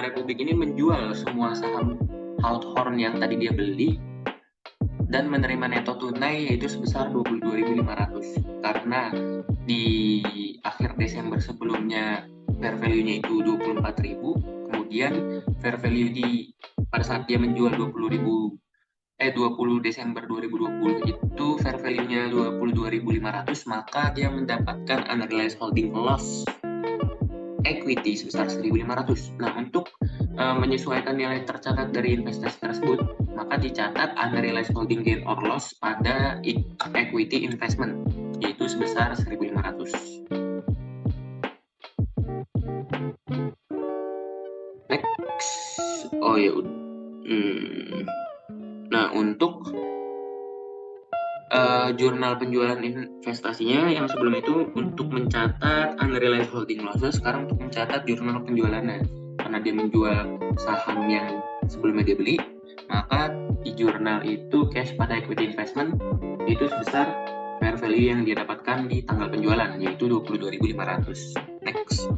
Republik ini menjual semua saham Hawthorne yang tadi dia beli dan menerima neto tunai yaitu sebesar 22.500 karena di akhir Desember sebelumnya fair value-nya itu 24.000, kemudian fair value pada saat dia menjual 20 Desember 2020 itu fair value-nya 22.500, maka dia mendapatkan unrealized holding loss equity sebesar 1.500. Nah, untuk menyesuaikan nilai tercatat dari investasi tersebut, maka dicatat unrealized holding gain or loss pada equity investment, yaitu sebesar 1.500. Next. Oh ya udah. Nah, untuk jurnal penjualan investasinya yang sebelum itu untuk mencatat unrealized holding losses, sekarang untuk mencatat jurnal penjualannya karena dia menjual saham yang sebelumnya dia beli, maka di jurnal itu cash pada equity investment itu sebesar fair value yang dia dapatkan di tanggal penjualan yaitu 22.500. Next.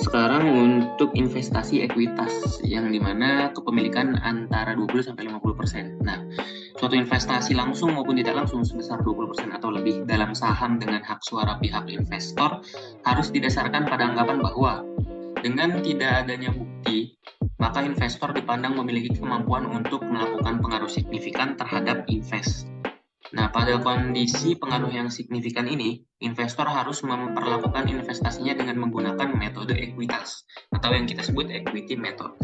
Sekarang untuk investasi ekuitas yang dimana kepemilikan antara 20-50%. Nah, suatu investasi langsung maupun tidak langsung sebesar 20% atau lebih dalam saham dengan hak suara pihak investor harus didasarkan pada anggapan bahwa dengan tidak adanya bukti, maka investor dipandang memiliki kemampuan untuk melakukan pengaruh signifikan terhadap invest. Nah, pada kondisi pengaruh yang signifikan ini, investor harus memperlakukan investasinya dengan menggunakan metode ekuitas atau yang kita sebut equity method.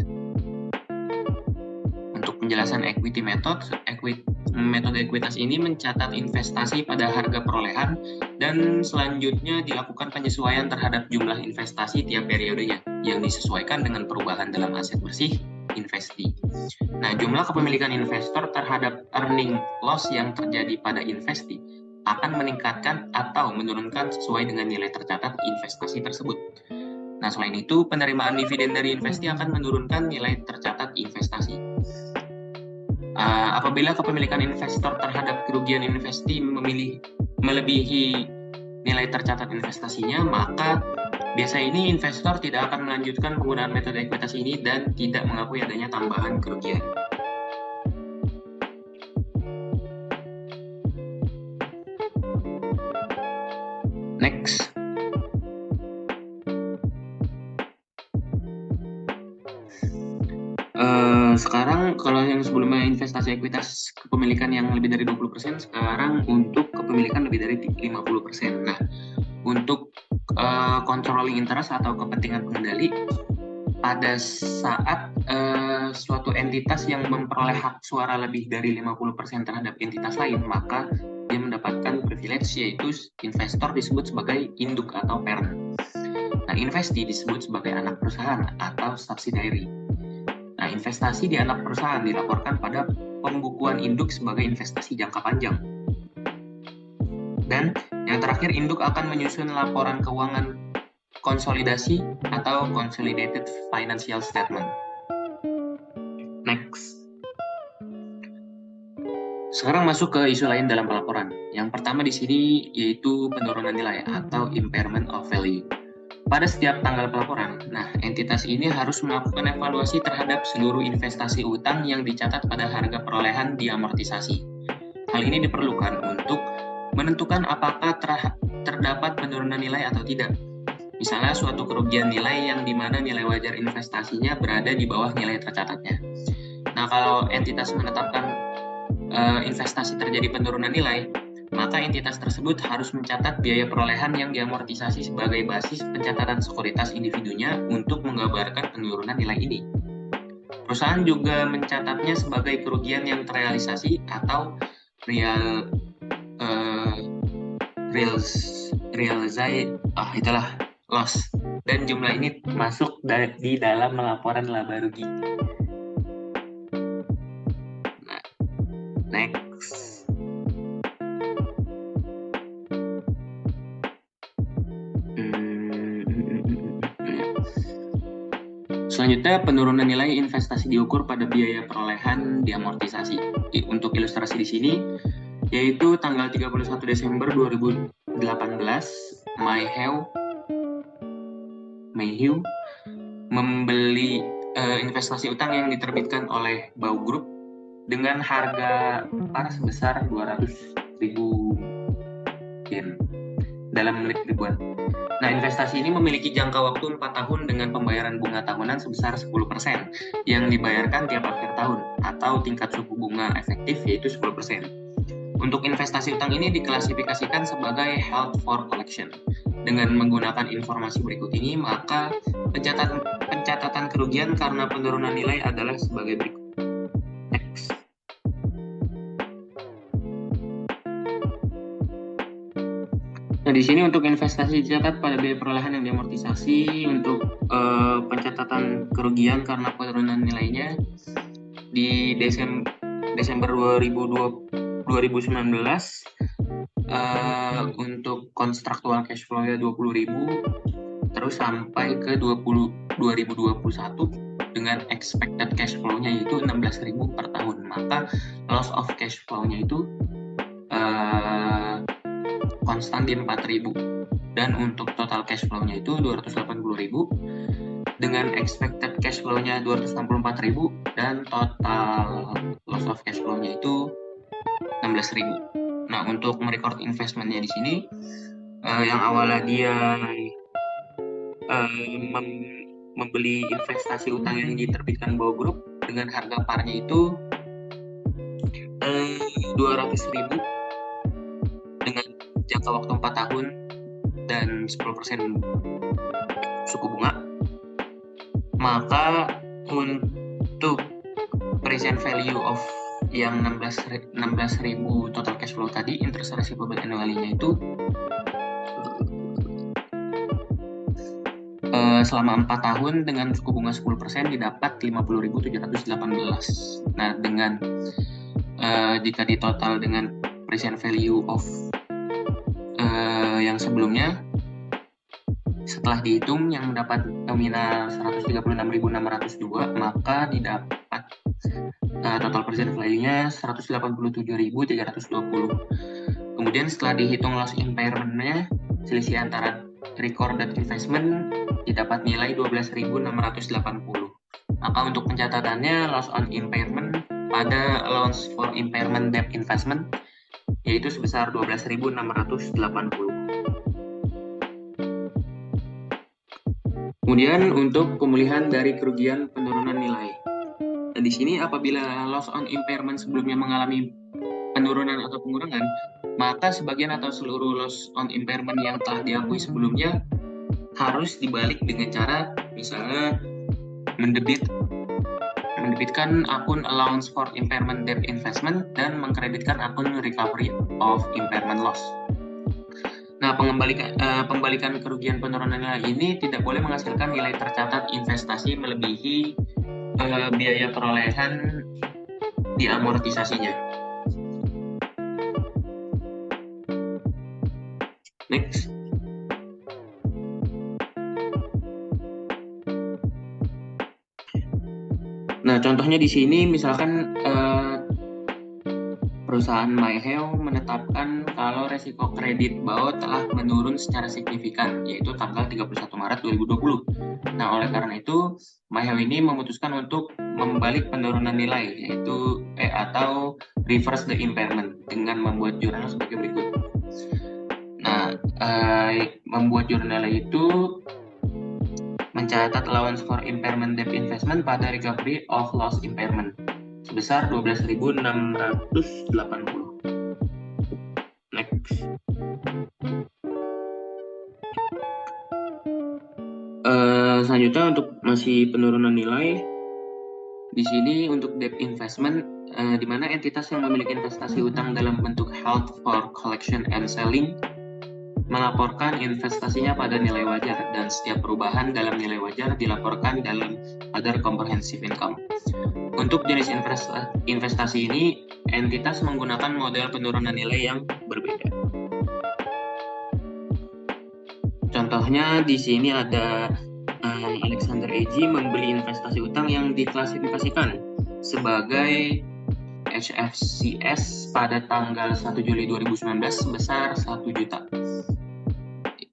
Untuk penjelasan equity method, metode ekuitas ini mencatat investasi pada harga perolehan dan selanjutnya dilakukan penyesuaian terhadap jumlah investasi tiap periodenya yang disesuaikan dengan perubahan dalam aset bersih investee. Nah, jumlah kepemilikan investor terhadap earning loss yang terjadi pada investee akan meningkatkan atau menurunkan sesuai dengan nilai tercatat investasi tersebut. Nah, selain itu, penerimaan dividen dari investee akan menurunkan nilai tercatat investasi. Apabila kepemilikan investor terhadap kerugian investee melebihi nilai tercatat investasinya, maka biasa ini investor tidak akan melanjutkan penggunaan metode ekuitasi ini dan tidak mengakui adanya tambahan kerugian. Next. Sekarang kalau yang sebelumnya investasi ekuitas kepemilikan yang lebih dari 20%, sekarang untuk kepemilikan lebih dari 50%. Nah, untuk controlling interest atau kepentingan pengendali, pada saat suatu entitas yang memperoleh hak suara lebih dari 50% terhadap entitas lain, maka dia mendapatkan privilege, yaitu investor disebut sebagai induk atau parent. Nah, investee disebut sebagai anak perusahaan atau subsidiary. Nah, investasi di anak perusahaan dilaporkan pada pembukuan induk sebagai investasi jangka panjang. Dan yang terakhir, induk akan menyusun laporan keuangan konsolidasi atau consolidated financial statement. Next. Sekarang masuk ke isu lain dalam pelaporan. Yang pertama di sini yaitu penurunan nilai atau impairment of value. Pada setiap tanggal pelaporan, entitas ini harus melakukan evaluasi terhadap seluruh investasi utang yang dicatat pada harga perolehan diamortisasi. Hal ini diperlukan untuk menentukan apakah terdapat penurunan nilai atau tidak. Misalnya suatu kerugian nilai yang dimana nilai wajar investasinya berada di bawah nilai tercatatnya. Nah, kalau entitas menetapkan investasi terjadi penurunan nilai, maka entitas tersebut harus mencatat biaya perolehan yang diamortisasi sebagai basis pencatatan sekuritas individunya untuk menggambarkan penurunan nilai ini. Perusahaan juga mencatatnya sebagai kerugian yang terrealisasi atau loss, dan jumlah ini masuk di dalam laporan laba rugi. Nah, next. Selanjutnya, penurunan nilai investasi diukur pada biaya perolehan diamortisasi. Untuk ilustrasi di sini, yaitu tanggal 31 Desember 2018, Mayhew membeli investasi utang yang diterbitkan oleh Bau Group dengan harga par sebesar 200.000 yen dalam menit ribuan. Nah, investasi ini memiliki jangka waktu 4 tahun dengan pembayaran bunga tahunan sebesar 10% yang dibayarkan tiap akhir tahun, atau tingkat suku bunga efektif yaitu 10%. Untuk investasi utang ini diklasifikasikan sebagai held for collection. Dengan menggunakan informasi berikut ini, maka pencatatan kerugian karena penurunan nilai adalah sebagai berikut. Next. Nah, di sini untuk investasi dicatat pada biaya perolehan yang diamortisasi. Untuk pencatatan kerugian karena penurunan nilainya di Desember 2019 untuk kontraktual cash flow-nya 20.000, terus sampai ke 2021 dengan expected cash flow-nya itu 16.000 per tahun. Maka loss of cash flow-nya itu konstan di 4.000, dan untuk total cash flow-nya itu 280.000 dengan expected cash flow-nya 264.000 dan total loss of cash flow-nya itu 16.000. Nah, untuk merecord investment-nya di sini yang awalnya dia membeli investasi utang yang diterbitkan Bau Group dengan harga parnya itu 200.000 dengan jangka waktu 4 tahun dan 10% suku bunga. Maka untuk present value of yang 16.000 total cash flow tadi, interest receivable annually-nya itu selama 4 tahun dengan suku bunga 10% didapat 50.718. Nah, dengan jika ditotal dengan present value of yang sebelumnya, setelah dihitung yang mendapat nominal 136.602, maka didapat total present value-nya 187.320. Kemudian setelah dihitung loss impairment-nya, selisih antara recorded investment didapat nilai 12.680. Maka untuk pencatatannya, loss on impairment pada allowance for impairment debt investment yaitu sebesar 12.680. Kemudian untuk pemulihan dari kerugian penurunan nilai. Nah, di sini apabila loss on impairment sebelumnya mengalami penurunan atau pengurangan, maka sebagian atau seluruh loss on impairment yang telah diakui sebelumnya harus dibalik dengan cara misalnya mendebitkan akun allowance for impairment debt investment dan mengkreditkan akun recovery of impairment loss. Nah, pembalikan kerugian penurunan nilai ini tidak boleh menghasilkan nilai tercatat investasi melebihi biaya perolehan di amortisasinya. Next. Nah, contohnya di sini misalkan perusahaan MyHeo menetapkan kalau resiko kredit BAO telah menurun secara signifikan, yaitu tanggal 31 Maret 2020. Nah, oleh karena itu, MyHeo ini memutuskan untuk membalik penurunan nilai, yaitu atau reverse the impairment dengan membuat jurnal sebagai berikut. Nah, membuat jurnal itu mencatat allowance for impairment debt investment pada recovery of loss impairment sebesar 12.680. Next. Selanjutnya untuk masih penurunan nilai, di sini untuk debt investment, di mana entitas yang memiliki investasi utang dalam bentuk held for collection and selling melaporkan investasinya pada nilai wajar dan setiap perubahan dalam nilai wajar dilaporkan dalam other comprehensive income. Untuk jenis investasi ini, entitas menggunakan model penurunan nilai yang berbeda. Contohnya di sini ada Alexander Eji membeli investasi utang yang diklasifikasikan sebagai HFCS pada tanggal 1 Juli 2019 sebesar 1 juta.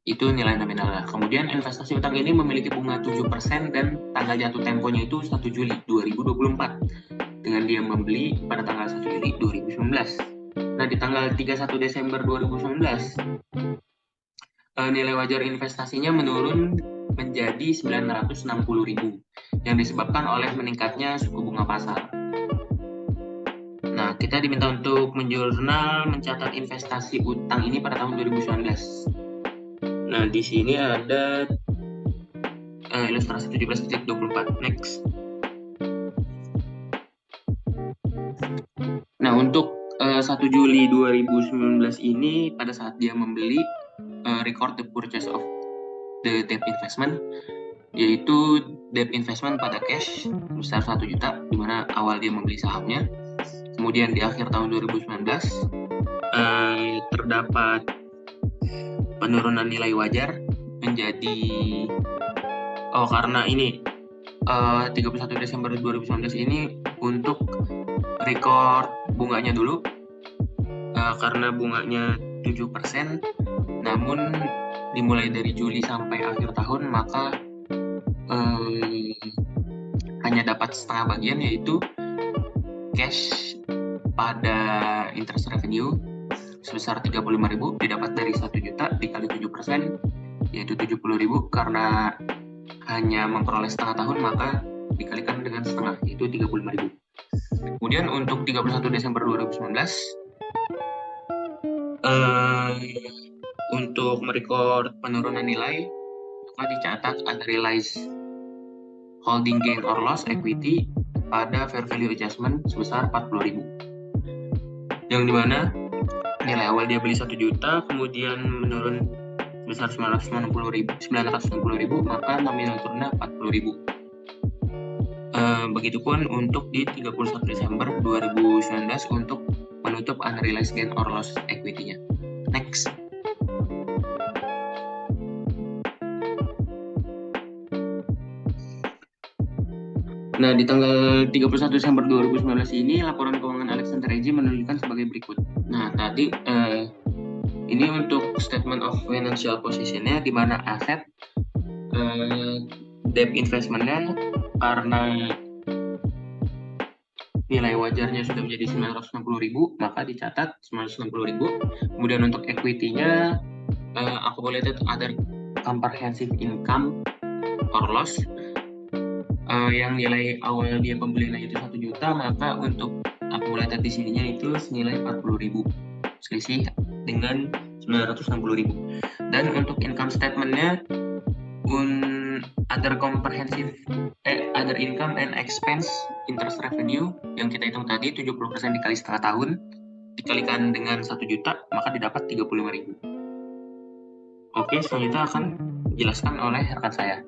Itu nilai nominalnya. Kemudian investasi utang ini memiliki bunga 7% dan tanggal jatuh temponya itu 1 Juli 2024 dengan dia membeli pada tanggal 1 Juli 2019. Nah, di tanggal 31 Desember 2019 nilai wajar investasinya menurun menjadi 960.000 yang disebabkan oleh meningkatnya suku bunga pasar. Nah, kita diminta untuk menjurnal mencatat investasi utang ini pada tahun 2019. Nah, di sini ada ilustrasi 17.24. Next. Nah, untuk 1 Juli 2019 ini, pada saat dia membeli, record the purchase of the debt investment, yaitu debt investment pada cash besar 1 juta, di mana awal dia membeli sahamnya. Kemudian di akhir tahun 2019, terdapat penurunan nilai wajar menjadi karena ini 31 Desember 2019 ini untuk record bunganya dulu karena bunganya 7%, namun dimulai dari Juli sampai akhir tahun maka hanya dapat setengah bagian, yaitu cash pada interest revenue sebesar 35.000 didapat dari 1 juta dikali 7%, yaitu 70.000. Karena hanya memperoleh setengah tahun maka dikalikan dengan setengah, yaitu 35.000. Kemudian untuk 31 Desember 2019 untuk merecord penurunan nilai maka dicatat unrealized holding gain or loss equity pada fair value adjustment sebesar 40.000, yang dimana nilai awal dia beli 1 juta, kemudian menurun sebesar 960.000, maka nominal turnnya 40.000. Begitupun untuk di 31 Desember 2019 untuk menutup unrealized gain or loss equity-nya. Next. Nah, di tanggal 31 Desember 2019 ini laporan keuangan Alexander Reggie menunjukkan sebagai berikut. Nah, tadi ini untuk statement of financial position-nya, di mana aset debt investment-nya karena nilai wajarnya sudah menjadi 960.000, maka dicatat 960.000. Kemudian untuk equity-nya accumulated other comprehensive income or loss, yang nilai awal dia pembeliannya itu 1 juta, maka untuk accumulated di sininya itu senilai 40.000, selisih dengan 960.000. Dan untuk income statement-nya other comprehensive other income and expense interest revenue yang kita hitung tadi 70% dikali setengah tahun dikalikan dengan 1 juta, maka didapat 35.000. Oke, selanjutnya akan dijelaskan oleh rekan saya.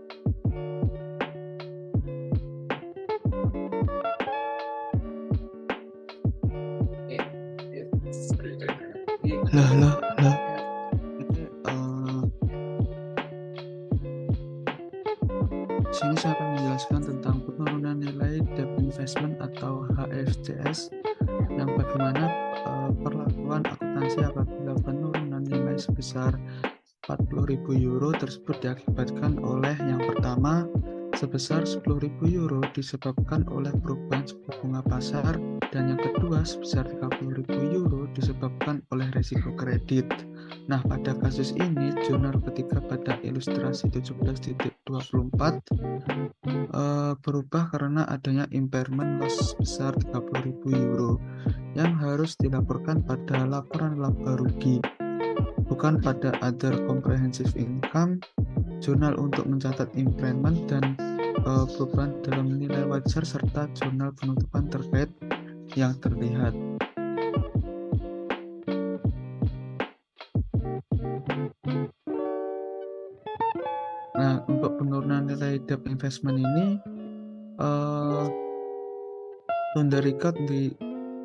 Lah. Sini saya akan menjelaskan tentang penurunan nilai debt investment atau HFCS, yang bagaimana perlakuan akuntansi apabila penurunan nilai sebesar 40.000 euro tersebut diakibatkan oleh yang pertama, sebesar 10.000 euro disebabkan oleh perubahan suku bunga pasar, dan yang kedua sebesar 30.000 euro disebabkan oleh risiko kredit. Nah, pada kasus ini jurnal ketiga pada ilustrasi 17.24 berubah karena adanya impairment loss sebesar 30.000 euro yang harus dilaporkan pada laporan laba rugi, bukan pada other comprehensive income. Jurnal untuk mencatat impairment dan perubahan dalam nilai wajar serta jurnal penutupan terkait yang terlihat. Nah, untuk penurunan nilai debt investment ini, on the record the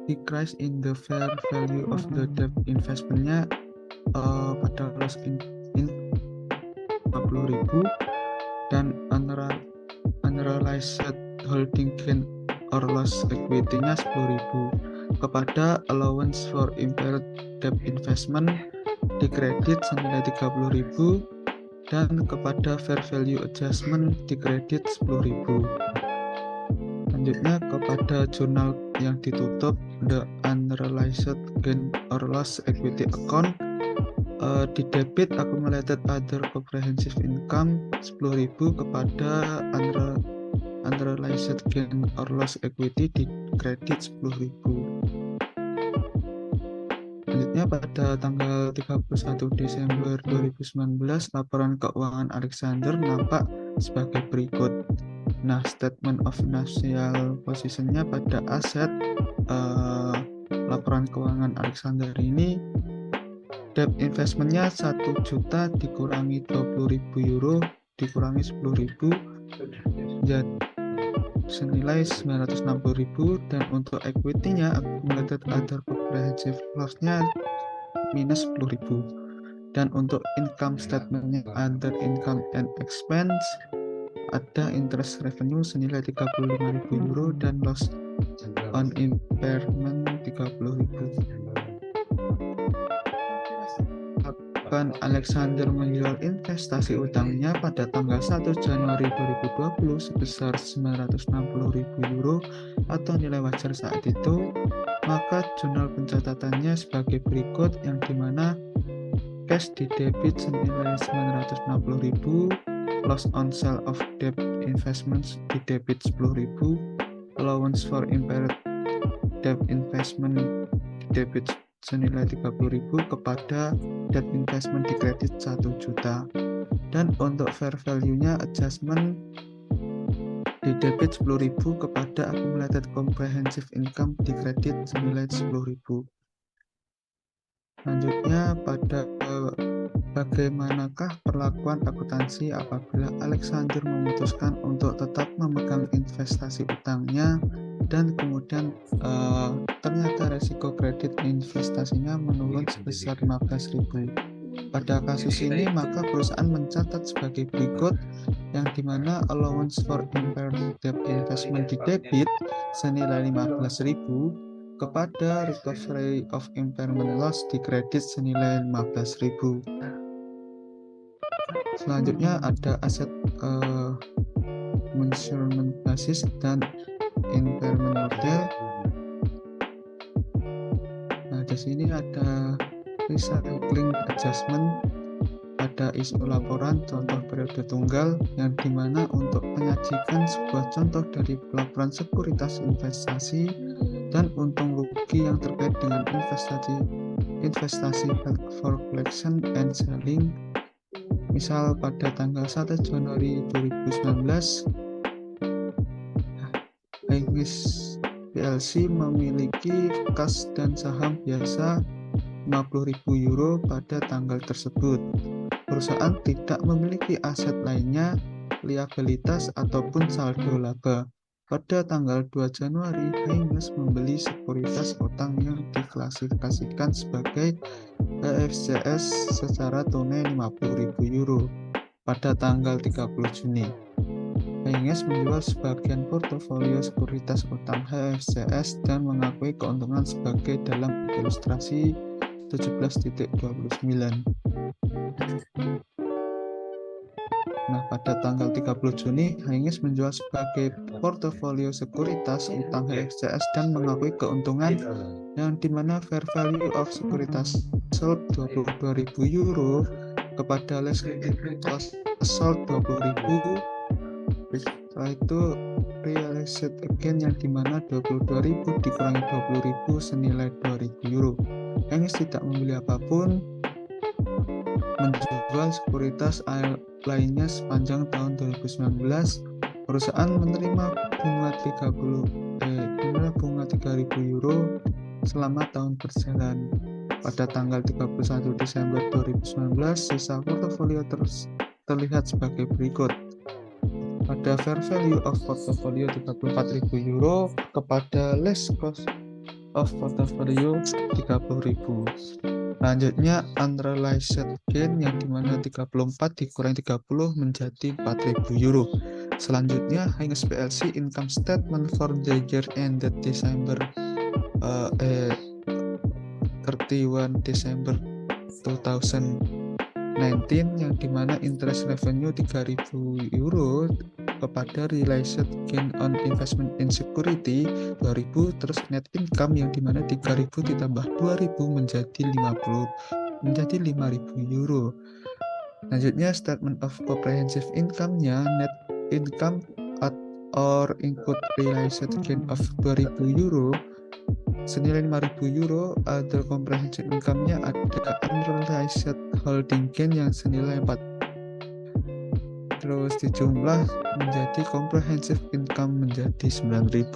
decrease in the fair value of the debt investment-nya pada loss in 50.000 dan unrealized holding gain or loss equity-nya 10.000. Kepada allowance for impaired debt investment dikredit senilai 30.000 dan kepada fair value adjustment dikredit 10.000. Selanjutnya kepada jurnal yang ditutup the unrealized gain or loss equity account, di debit accumulated other comprehensive income 10.000, kepada unrealized gain or loss equity di kredit 10.000. Selanjutnya pada tanggal 31 Desember 2019 laporan keuangan Alexander nampak sebagai berikut. Nah, statement of financial position-nya pada aset laporan keuangan Alexander ini, debt investment-nya 1 juta dikurangi 20.000 euro dikurangi 10.000 jadi senilai 960.000, dan untuk equity-nya accumulated other comprehensive loss-nya minus 10.000, dan untuk income statement-nya other income and expense ada interest revenue senilai 35.000 euro dan loss on impairment 30.000. Alexander menjual investasi utangnya pada tanggal 1 Januari 2020 sebesar 960.000 euro atau nilai wajar saat itu, maka jurnal pencatatannya sebagai berikut, yang dimana cash di debit senilai 960.000, loss on sale of debt investments di debit 10.000, allowance for impaired debt investment di debit senilai 30.000, kepada debt investment di kredit 1 juta. Dan untuk fair value-nya adjustment di debit 10.000, kepada accumulated comprehensive income di kredit senilai 10.000. Selanjutnya pada bagaimanakah perlakuan akuntansi apabila Alexander memutuskan untuk tetap memegang investasi utangnya dan kemudian ternyata resiko kredit investasinya menurun sebesar 15.000. Pada kasus ini maka perusahaan mencatat sebagai berikut, yang dimana allowance for impaired debt investment di debit senilai 15.000 kepada recovery of impairment loss di kredit senilai 15.000. Selanjutnya ada aset measurement basis dan impairment model. Nah, di sini ada recycling adjustment pada isu laporan contoh periode tunggal, yang dimana untuk menyajikan sebuah contoh dari pelaporan sekuritas investasi dan untung rugi yang terkait dengan investasi held for collection and selling. Misal pada tanggal 1 Januari 2019 Hengis PLC memiliki kas dan saham biasa 50.000 euro pada tanggal tersebut. Perusahaan tidak memiliki aset lainnya, liabilitas ataupun saldo laba. Pada tanggal 2 Januari, Hengis membeli sekuritas utang yang diklasifikasikan sebagai HFCS secara tunai 50.000 euro. Pada tanggal 30 Juni, Hengis menjual sebagian portofolio sekuritas utang HFCS dan mengakui keuntungan sebagai dalam ilustrasi 17.29. Nah, pada tanggal 30 Juni, Hengis menjual sebagai portofolio sekuritas utang HFCS dan mengakui keuntungan, yang dimana fair value of sekuritas sold 22.000 euro kepada less cost sold 20.000. Setelah itu realized again, yang dimana 22.000 dikurangi 20.000 senilai 2.000 euro. Hengis tidak membeli apapun, menjual sekuritas lainnya sepanjang tahun 2019. Perusahaan menerima bunga 3.000 euro selama tahun berjalan. Pada tanggal 31 Desember 2019, sisa portofolio terlihat sebagai berikut. Pada fair value of portfolio 34.000 euro kepada less cost of portfolio 30.000. Selanjutnya unrealized gain, yang dimana 34 dikurangi 30 menjadi 4.000 euro. Selanjutnya Hengis PLC income statement for the year ended December 31 Desember 2019, yang dimana interest revenue 3.000 euro kepada realized gain on investment in security 2.000, terus net income yang dimana 3.000 ditambah 2.000 menjadi 5.000 euro. Selanjutnya statement of comprehensive income-nya net income at or include realized gain of 2.000 euro senilai 5.000 euro. Other comprehensive income-nya ada unrealized holding gain yang senilai 4, terus dijumlah menjadi comprehensive income menjadi 9.000.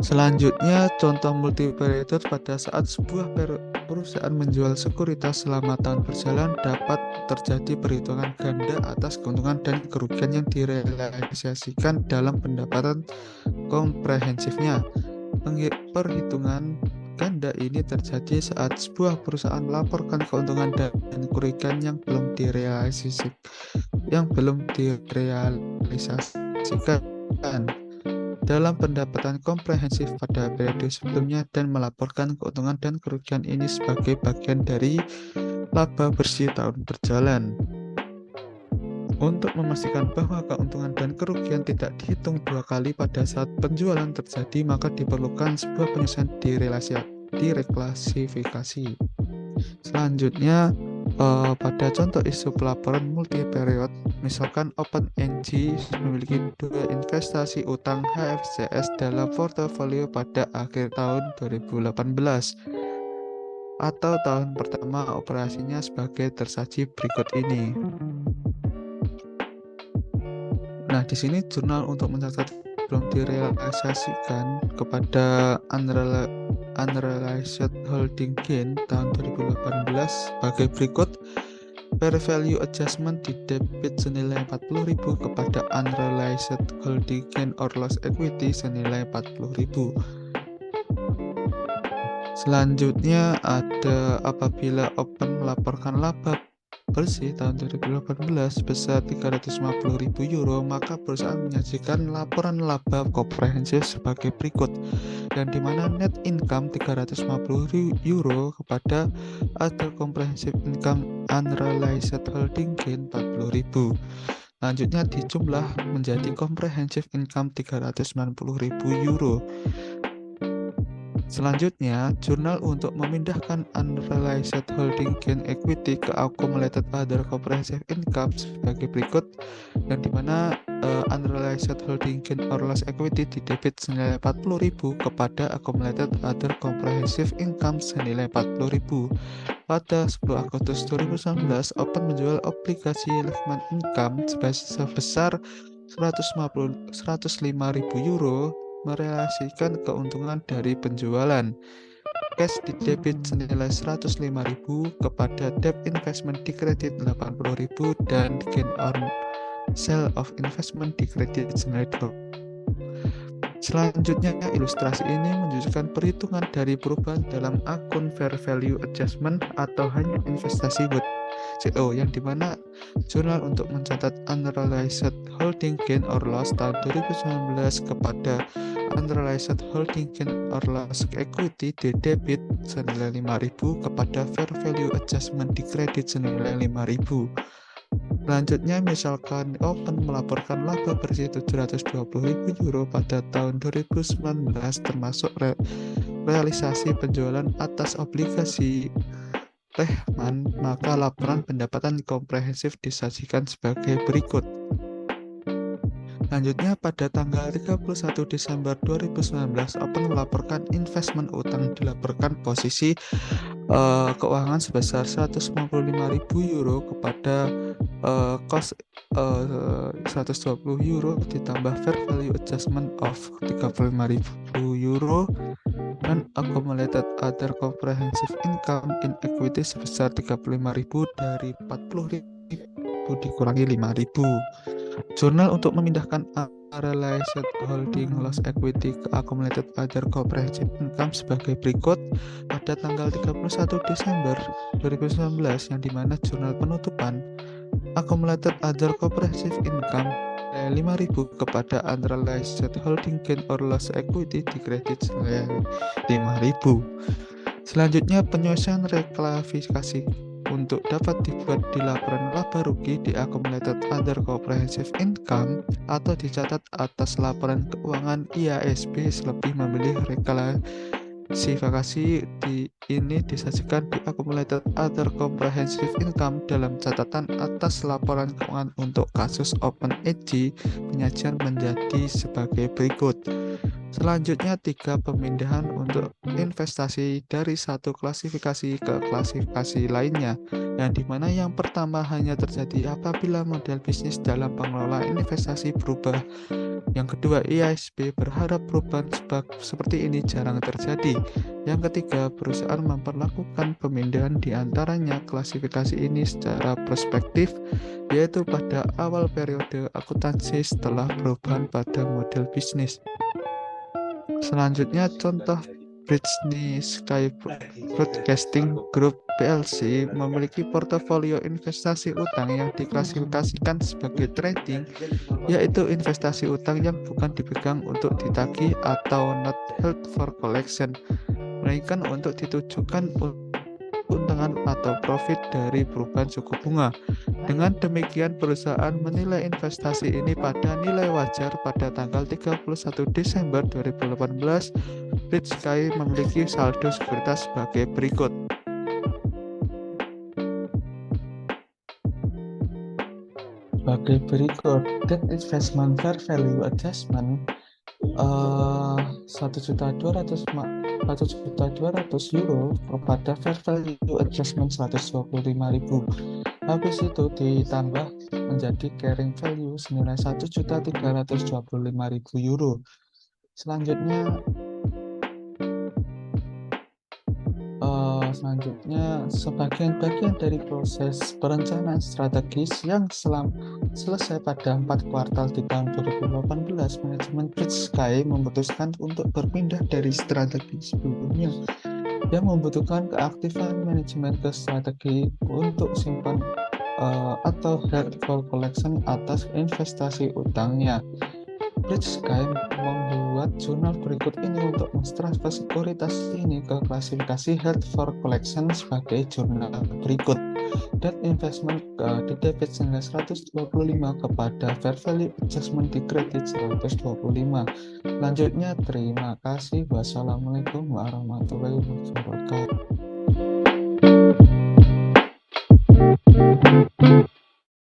Selanjutnya contoh multiparameter pada saat sebuah perusahaan menjual sekuritas selama tahun berjalan dapat terjadi perhitungan ganda atas keuntungan dan kerugian yang direalisasikan dalam pendapatan komprehensifnya. Perhitungan ganda ini terjadi saat sebuah perusahaan melaporkan keuntungan dan kerugian yang belum direalisasikan dalam pendapatan komprehensif pada periode sebelumnya dan melaporkan keuntungan dan kerugian ini sebagai bagian dari laba bersih tahun berjalan. Untuk memastikan bahwa keuntungan dan kerugian tidak dihitung dua kali pada saat penjualan terjadi, maka diperlukan sebuah penyelesaian direklasifikasi. Selanjutnya pada contoh isu pelaporan multi-period, misalkan OpenNG memiliki 2 investasi utang HFCS dalam portofolio pada akhir tahun 2018 atau tahun pertama operasinya sebagai tersaji berikut ini. Nah, di sini jurnal untuk mencatat belum direalisasikan kepada unrealized holding gain tahun 2018 sebagai berikut. Fair value adjustment di debit senilai 40.000 kepada unrealized holding gain or loss equity senilai 40.000. Selanjutnya ada apabila Open melaporkan laba bersih tahun 2018 sebesar 350.000 euro, maka perusahaan menyajikan laporan laba komprehensif sebagai berikut, yang dimana net income 350 euro kepada other comprehensive income unrealized holding gain 40.000. Lanjutnya dijumlah menjadi comprehensive income 390.000 euro. Selanjutnya, jurnal untuk memindahkan unrealized holding gain equity ke accumulated other comprehensive income sebagai berikut, yang dimana unrealized holding gain or loss equity didebit senilai 40.000 kepada accumulated other comprehensive income senilai 40.000. Pada 10 Agustus 2019, Open menjual obligasi lifetime income sebesar 105.000 euro, merealisasikan keuntungan dari penjualan. Cash didebit senilai 105.000 kepada debt investment dikredit 80.000 dan gain on sale of investment dikredit senilai 20.000. Selanjutnya, ilustrasi ini menunjukkan perhitungan dari perubahan dalam akun fair value adjustment atau hanya investasi buat CO, yang dimana jurnal untuk mencatat unrealized holding gain or loss tahun 2019 kepada unrealized holding gain or loss equity debit senilai 5.000 kepada fair value adjustment dikredit senilai 5.000. Selanjutnya, misalkan Open melaporkan laba bersih 720.000 euro pada tahun 2019 termasuk realisasi penjualan atas obligasi Lehman, maka laporan pendapatan komprehensif disajikan sebagai berikut. Selanjutnya, pada tanggal 31 Desember 2019, Open melaporkan investment utang dilaporkan posisi keuangan sebesar 155.000 euro kepada cost 120 euro ditambah fair value adjustment of 35.000 euro dan accumulated other comprehensive income in equity sebesar 35.000 dari 40.000 dikurangi 5.000. Jurnal untuk memindahkan unrealized holding loss equity ke accumulated other comprehensive income sebagai berikut pada tanggal 31 Desember 2019, yang dimana jurnal penutupan accumulated other comprehensive income 5.000 kepada unrealized holding gain or loss equity dikredit senilai 5.000. Selanjutnya, penyelesaian reklasifikasi untuk dapat dibuat di laporan laba rugi di accumulated other comprehensive income atau dicatat atas laporan keuangan IASB selebih memilih reklasifikasi ini disajikan di accumulated other comprehensive income dalam catatan atas laporan keuangan untuk kasus Open AG. Penyajian menjadi sebagai berikut. Selanjutnya, 3 pemindahan untuk investasi dari satu klasifikasi ke klasifikasi lainnya, yang dimana yang pertama hanya terjadi apabila model bisnis dalam pengelolaan investasi berubah. Yang kedua, IASB berharap perubahan seperti ini jarang terjadi. Yang ketiga, perusahaan memperlakukan pemindahan di antaranya klasifikasi ini secara prospektif, yaitu pada awal periode akuntansi setelah perubahan pada model bisnis. Selanjutnya, contoh Britney Sky Broadcasting Group PLC memiliki portofolio investasi utang yang diklasifikasikan sebagai trading, yaitu investasi utang yang bukan dipegang untuk ditagih atau not held for collection, melainkan untuk ditujukan keuntungan atau profit dari perubahan suku bunga. Dengan demikian, perusahaan menilai investasi ini pada nilai wajar pada tanggal 31 Desember 2018. Brit Sky memiliki saldo sekuritas sebagai berikut. Sebagai berikut, debt investment fair value adjustment 1.200.000 euro kepada fair value adjustment 125.000. Habis itu ditambah menjadi carrying value senilai 1.325.000 euro. Selanjutnya sebagian-bagian dari proses perencanaan strategis yang selesai pada 4 kuartal di tahun 2018, manajemen Bridge Sky memutuskan untuk berpindah dari strategi sebelumnya yang membutuhkan keaktifan manajemen ke strategi untuk simpan atau held for collection atas investasi utangnya. Bridge Sky membuat jurnal berikut ini untuk mentransfer sekuritas ini ke klasifikasi held for collection sebagai jurnal berikut. Debt investment di debit senilai 125 kepada fair value adjustment di kredit 125. Lanjutnya, terima kasih. Wassalamualaikum warahmatullahi wabarakatuh.